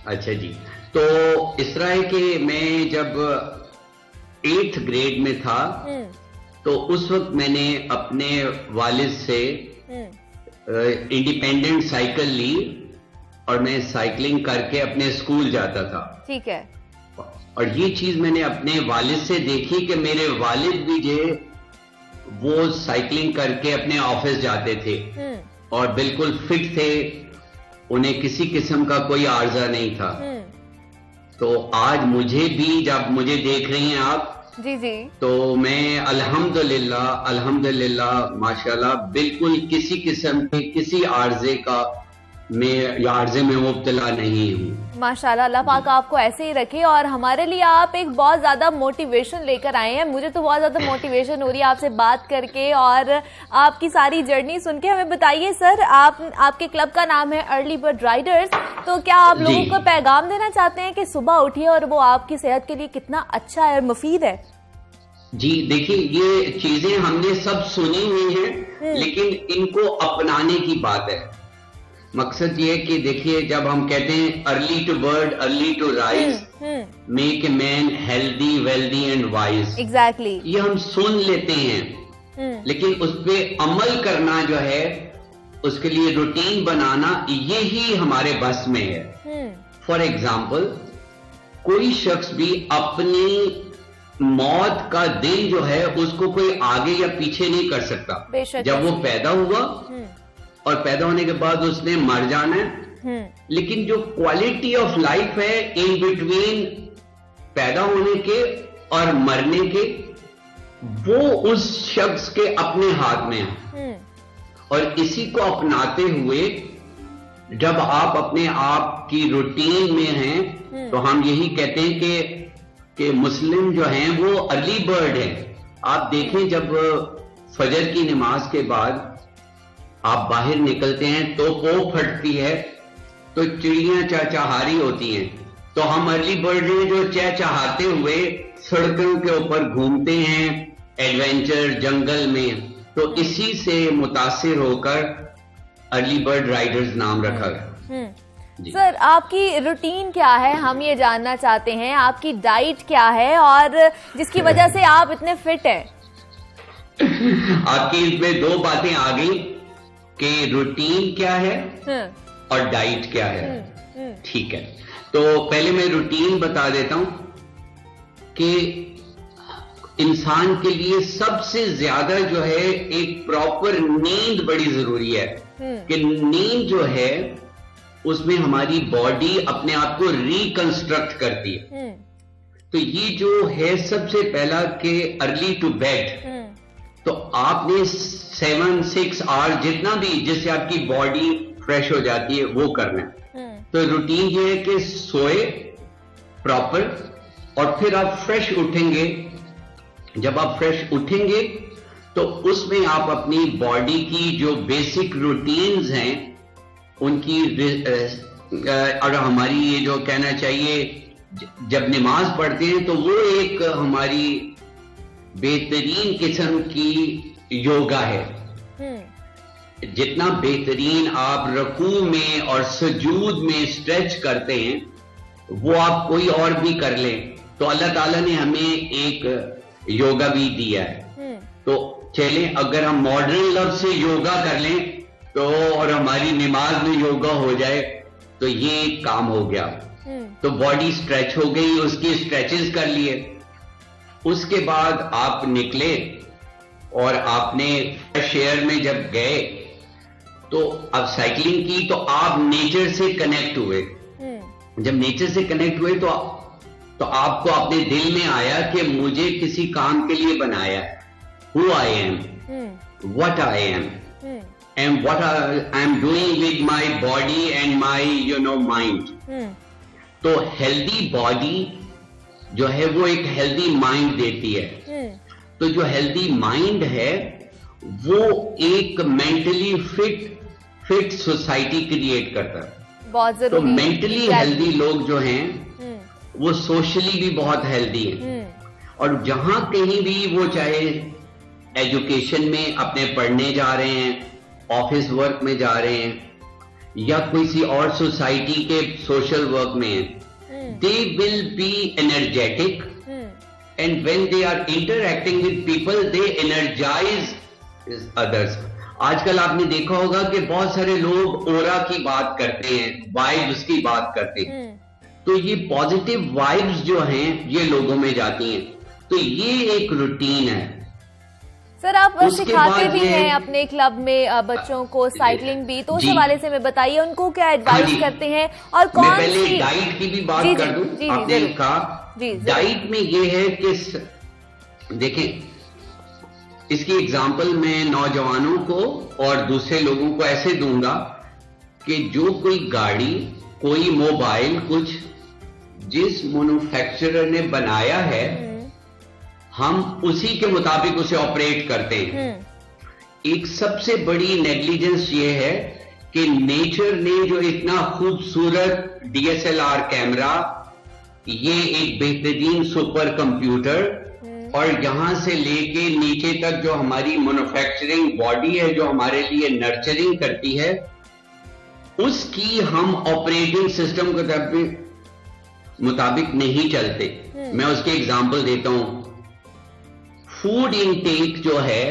अच्छा जी, तो इस तरह है कि मैं जब 8th ग्रेड में था तो उस वक्त मैंने अपने वालिद से इंडिपेंडेंट साइकिल ली और मैं साइकिलिंग करके अपने स्कूल जाता था। ठीक है। और ये चीज मैंने अपने वालिद से देखी कि मेरे वालिद भी जो वो साइकिलिंग करके अपने ऑफिस जाते थे और बिल्कुल फिट थे, उन्हें किसी किस्म का कोई आर्जा नहीं था। तो आज मुझे भी, जब मुझे देख रही हैं आप जी जी, तो मैं अल्हम्दुलिल्लाह माशाल्लाह बिल्कुल किसी किस्म के किसी आर्जे में मुब्तला नहीं हूँ। माशाल्लाह, अल्लाह पाक आपको ऐसे ही रखे। और हमारे लिए आप एक बहुत ज्यादा मोटिवेशन लेकर आए हैं। मुझे तो बहुत ज्यादा मोटिवेशन हो रही है आपसे बात करके और आपकी सारी जर्नी सुन के। हमें बताइए सर, आपके क्लब का नाम है अर्ली बर्ड राइडर्स, तो क्या आप लोगों को पैगाम देना चाहते हैं कि सुबह उठिए और वो आपकी सेहत के लिए कितना अच्छा है, मुफीद है? जी देखिए, ये चीजें हमने सब सुनी हुई हैं, लेकिन इनको अपनाने की बात है। मकसद ये है कि देखिए, जब हम कहते हैं early to bird early to rise, make a man healthy wealthy and wise, exactly, ये हम सुन लेते हैं, लेकिन उस पर अमल करना जो है, उसके लिए रूटीन बनाना, ये ही हमारे बस में है। फॉर एग्जाम्पल, कोई शख्स भी अपनी मौत का दिन जो है उसको कोई आगे या पीछे नहीं कर सकता। जब वो पैदा हुआ और पैदा होने के बाद उसने मर जाना है, लेकिन जो क्वालिटी ऑफ लाइफ है इन बिटवीन पैदा होने के और मरने के, वो उस शख्स के अपने हाथ में है। और इसी को अपनाते हुए जब आप अपने आप की रूटीन में हैं, तो हम यही कहते हैं कि मुस्लिम जो हैं वो अर्ली बर्ड हैं। आप देखें, जब फजर की नमाज के बाद आप बाहर निकलते हैं तो पोप फटती है, तो चिड़ियां चहचहारी होती हैं, तो हम अर्ली बर्ड हैं जो चहचहाते हुए सड़कों के ऊपर घूमते हैं, एडवेंचर जंगल में। तो इसी से मुतासिर होकर अर्ली बर्ड राइडर्स नाम रखा गया। सर, आपकी रूटीन क्या है, हम ये जानना चाहते हैं। आपकी डाइट क्या है और जिसकी वजह से आप इतने फिट हैं? आपकी इसमें दो बातें आ गई कि रूटीन क्या है और डाइट क्या है। ठीक है, तो पहले मैं रूटीन बता देता हूं कि इंसान के लिए सबसे ज्यादा जो है एक प्रॉपर नींद बड़ी जरूरी है। कि नींद जो है उसमें हमारी बॉडी अपने आप को रिकंस्ट्रक्ट करती है। तो ये जो है सबसे पहला कि अर्ली टू बेड, तो आपने 7-6 आवर्स जितना भी, जिससे आपकी बॉडी फ्रेश हो जाती है, वो करना है। तो रूटीन ये है कि सोए प्रॉपर और फिर आप फ्रेश उठेंगे। जब आप फ्रेश उठेंगे तो उसमें आप अपनी बॉडी की जो बेसिक रूटीन्स हैं उनकी, और हमारी ये जो कहना चाहिए, जब नमाज पढ़ते हैं तो वो एक हमारी बेहतरीन किस्म की योगा है। जितना बेहतरीन आप रकू में और सजूद में स्ट्रेच करते हैं वो आप कोई और भी कर लें तो अल्लाह ताला ने हमें एक योगा भी दिया है। तो चलें, अगर हम मॉडर्न लफ्ज से योगा कर लें तो और हमारी नमाज में योगा हो जाए तो ये एक काम हो गया। तो बॉडी स्ट्रेच हो गई, उसकी स्ट्रेचेस कर लिए। उसके बाद आप निकले और आपने फ्रेश एयर में जब गए तो अब साइकिलिंग की तो आप नेचर से कनेक्ट हुए। जब नेचर से कनेक्ट हुए तो आपको अपने दिल में आया कि मुझे किसी काम के लिए बनाया है। Who I am, what I am, and what I am doing with my body and my mind. तो हेल्दी बॉडी जो है वो एक हेल्दी माइंड देती है। तो जो हेल्दी माइंड है वो एक मेंटली फिट सोसाइटी क्रिएट करता है। बहुत जरूरी। तो मेंटली हेल्दी लोग जो हैं वो सोशली भी बहुत हेल्दी हैं। और जहां कहीं भी वो चाहे एजुकेशन में अपने पढ़ने जा रहे हैं, ऑफिस वर्क में जा रहे हैं या किसी और सोसाइटी के सोशल वर्क में हैं, they will be energetic and when they are interacting with people they energize others. आजकल आपने देखा होगा कि बहुत सारे लोग ओरा की बात करते हैं, वाइब्स की बात करते हैं। तो ये पॉजिटिव वाइब्स जो हैं ये लोगों में जाती हैं। तो ये एक रूटीन है। सर आप सिखाते भी हैं अपने क्लब में बच्चों को साइकिलिंग भी, तो उस हवाले से मैं बताइए उनको क्या एडवाइस करते हैं और कौन मैं पहले डाइट की भी बात कर दूं। आपने कहा डाइट में ये है कि देखें, इसकी एग्जांपल मैं नौजवानों को और दूसरे लोगों को ऐसे दूंगा कि जो कोई गाड़ी, कोई मोबाइल, कुछ जिस मैन्युफैक्चरर ने बनाया है हम उसी के मुताबिक उसे ऑपरेट करते हैं। एक सबसे बड़ी नेग्लिजेंस ये है कि नेचर ने जो इतना खूबसूरत DSLR कैमरा, ये एक बेहतरीन सुपर कंप्यूटर और यहां से लेके नीचे तक जो हमारी मैन्युफैक्चरिंग बॉडी है जो हमारे लिए नर्चरिंग करती है, उसकी हम ऑपरेटिंग सिस्टम के मुताबिक नहीं चलते। मैं उसके एग्जांपल देता हूं। फूड इनटेक जो है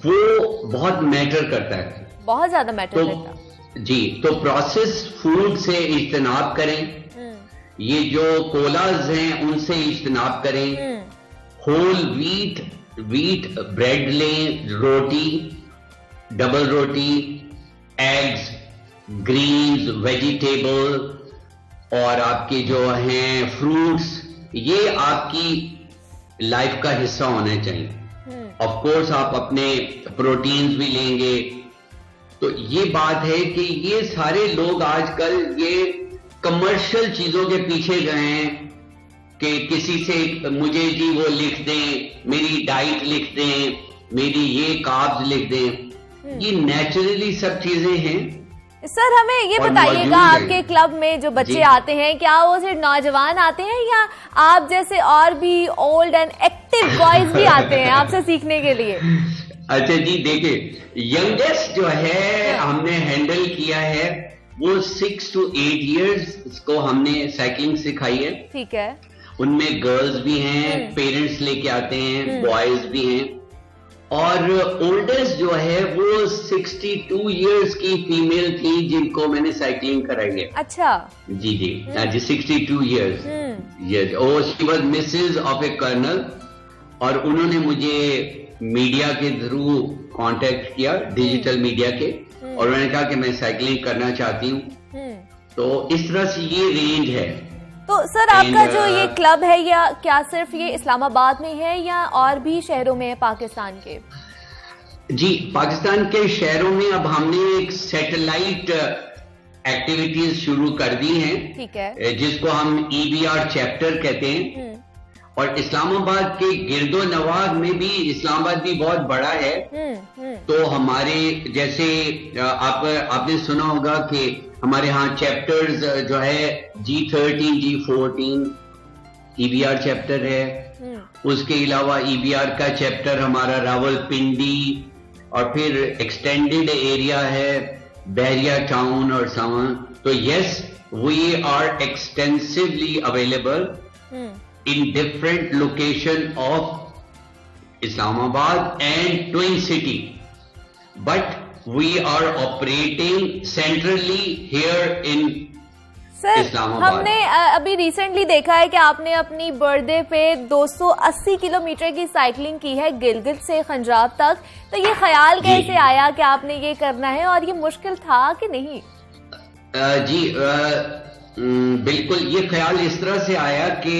वो बहुत मैटर करता है, बहुत ज्यादा मैटर करता है जी। तो प्रोसेस फूड से इज्तनाब करें, ये जो कोलाज हैं उनसे इज्तनाब करें। होल व्हीट ब्रेड लें, रोटी, डबल रोटी, एग्स, ग्रीन्स, वेजिटेबल और आपके जो हैं फ्रूट्स, ये आपकी लाइफ का हिस्सा होना चाहिए। ऑफ कोर्स आप अपने प्रोटीन्स भी लेंगे। तो ये बात है कि ये सारे लोग आजकल ये कमर्शियल चीजों के पीछे गए हैं कि किसी से मुझे जी वो लिख दें, मेरी डाइट लिख दें, मेरी ये कार्ब्स लिख दें। ये नेचुरली सब चीजें हैं। सर हमें ये बताइएगा, आपके क्लब में जो बच्चे आते हैं क्या वो सिर्फ नौजवान आते हैं या आप जैसे और भी ओल्ड एंड एक्टिव बॉयज भी आते हैं आपसे सीखने के लिए? अच्छा जी, देखिए यंगेस्ट जो है हमने हैंडल किया है वो 6 to 8 years को हमने साइकिलिंग सिखाई है। ठीक है। उनमें गर्ल्स भी हैं, पेरेंट्स लेके आते हैं, बॉयज भी हैं और ओल्डेस्ट जो है वो 62 years की फीमेल थी जिनको मैंने साइकिलिंग कराई है। अच्छा जी जी जी 62 years। Yes, oh she was Mrs of a colonel और उन्होंने मुझे मीडिया के थ्रू कांटेक्ट किया, डिजिटल मीडिया के, और उन्होंने कहा कि मैं साइकिलिंग करना चाहती हूँ। तो इस तरह से ये रेंज है। तो सर आपका जो ये क्लब है या क्या सिर्फ ये इस्लामाबाद में है या और भी शहरों में है पाकिस्तान के? जी, पाकिस्तान के शहरों में अब हमने एक सैटेलाइट एक्टिविटीज शुरू कर दी हैं। ठीक है। जिसको हम EBR चैप्टर कहते हैं। और इस्लामाबाद के गिरदो नवाह में भी, इस्लामाबाद भी बहुत बड़ा है। तो हमारे जैसे आपने सुना होगा कि हमारे यहाँ चैप्टर्स जो है G13, G14 EBR चैप्टर है। उसके अलावा EBR का चैप्टर हमारा रावलपिंडी और फिर एक्सटेंडेड एरिया है बहरिया टाउन और सावन। तो yes, we are extensively available in different location of Islamabad and Twin City, but we are operating centrally here in sir, Islamabad. हमने अभी रिसेंटली देखा है कि आपने अपनी बर्थडे पे 280 किलोमीटर की साइकिलिंग की है गिलगित से खंजाब तक। तो ये ख्याल कैसे आया कि आपने ये करना है, और ये मुश्किल था कि नहीं? बिल्कुल, ये ख्याल इस तरह से आया कि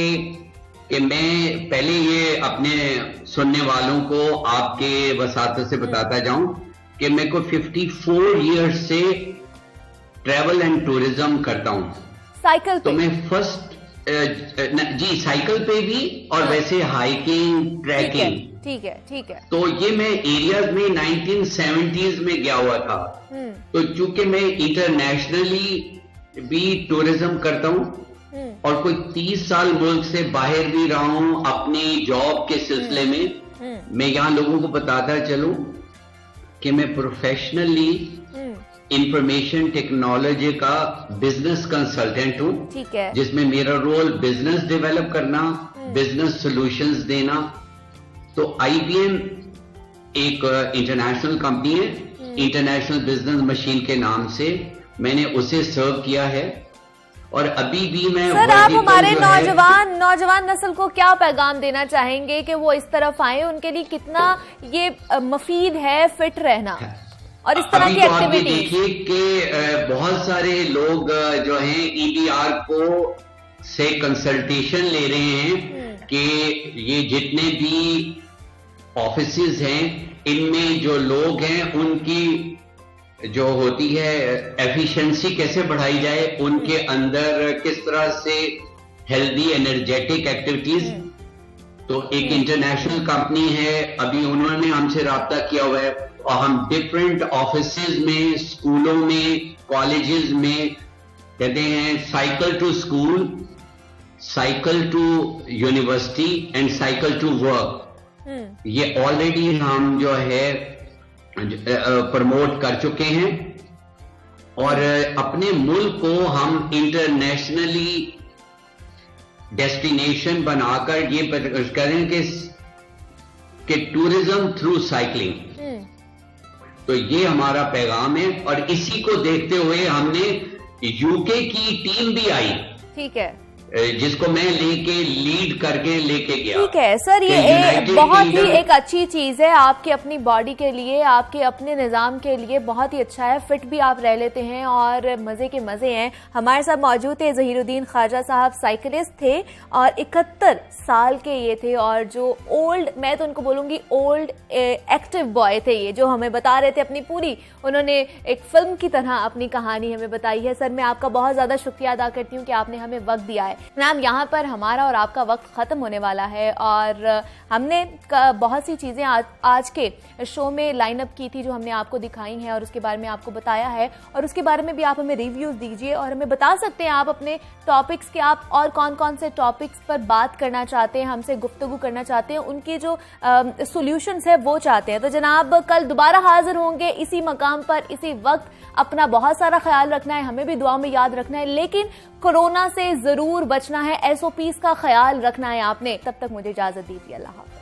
मैं पहले ये अपने सुनने वालों को आपके वसातत से बताता जाऊं कि मैं को 54 इयर्स से ट्रैवल एंड टूरिज्म करता हूं। साइकिल पे? तो मैं फर्स्ट जी साइकिल पे भी और वैसे हाइकिंग ट्रैकिंग। ठीक है। तो ये मैं एरियाज में 1970s में गया हुआ था। तो चूंकि मैं इंटरनेशनली भी टूरिज्म करता हूं और कोई 30 साल मुल्क से बाहर भी रहा हूं अपनी जॉब के सिलसिले में, मैं यहां लोगों को बताता चलूं कि मैं प्रोफेशनली इंफॉर्मेशन टेक्नोलॉजी का बिजनेस कंसल्टेंट हूं। ठीक है। जिसमें मेरा रोल बिजनेस डेवलप करना, बिजनेस सॉल्यूशंस देना। तो IBM एक इंटरनेशनल कंपनी है, इंटरनेशनल बिजनेस मशीन के नाम से, मैंने उसे सर्व किया है। और अभी भी मैं सर, आप हमारे नौजवान नस्ल को क्या पैगाम देना चाहेंगे कि वो इस तरफ आए? उनके लिए कितना ये मफीद है फिट रहना और इस तरह की एक्टिविटी? देखिए कि बहुत सारे लोग जो हैं EBR को से कंसल्टेशन ले रहे हैं कि ये जितने भी ऑफिसेज हैं इनमें जो लोग हैं उनकी जो होती है एफिशिएंसी कैसे बढ़ाई जाए, उनके अंदर किस तरह से हेल्दी एनर्जेटिक एक्टिविटीज। तो एक इंटरनेशनल कंपनी है, अभी उन्होंने हमसे राब्ता किया हुआ है और हम डिफरेंट ऑफिसेज में, स्कूलों में, कॉलेजेस में कहते हैं cycle to school, cycle to university and cycle to work. ये ऑलरेडी हम जो है प्रमोट कर चुके हैं और अपने मुल्क को हम इंटरनेशनली डेस्टिनेशन बनाकर ये करें कि टूरिज्म थ्रू साइकिलिंग। तो ये हमारा पैगाम है और इसी को देखते हुए हमने यूके की टीम भी आई। ठीक है। जिसको मैं लीड करके लेके गया। ठीक है सर, ये बहुत ही एक अच्छी चीज है आपकी अपनी बॉडी के लिए, आपके अपने निजाम के लिए बहुत ही अच्छा है। फिट भी आप रह लेते हैं और मजे के मजे हैं। हमारे साथ मौजूद थे ज़हीरुद्दीन ख्वाजा साहब, साइकिलिस्ट थे और 71 साल के ये थे और जो ओल्ड, मैं तो उनको बोलूंगी ओल्ड एक्टिव बॉय थे ये, जो हमें बता रहे थे अपनी पूरी, उन्होंने एक फिल्म की तरह अपनी कहानी हमें बताई है। सर, मैं आपका बहुत ज्यादा शुक्रिया अदा करती हूँ कि आपने हमें वक्त दिया है। मैम, यहाँ पर हमारा और आपका वक्त खत्म होने वाला है और हमने बहुत सी चीजें आज के शो में लाइनअप की थी जो हमने आपको दिखाई हैं और उसके बारे में आपको बताया है और उसके बारे में भी आप हमें रिव्यूज दीजिए और हमें बता सकते हैं आप अपने टॉपिक्स के, आप और कौन कौन से टॉपिक्स पर बात करना चाहते हैं, हमसे गुफ्तगू करना चाहते हैं, उनकी जो सॉल्यूशंस है वो चाहते हैं। तो जनाब, कल दोबारा हाजिर होंगे इसी मकाम पर, इसी वक्त। अपना बहुत सारा ख्याल रखना है, हमें भी दुआ में याद रखना है, लेकिन कोरोना से जरूर बचना है, SOPs का ख्याल रखना है आपने। तब तक मुझे इजाजत दीजिए। अल्लाह हाफ़िज़।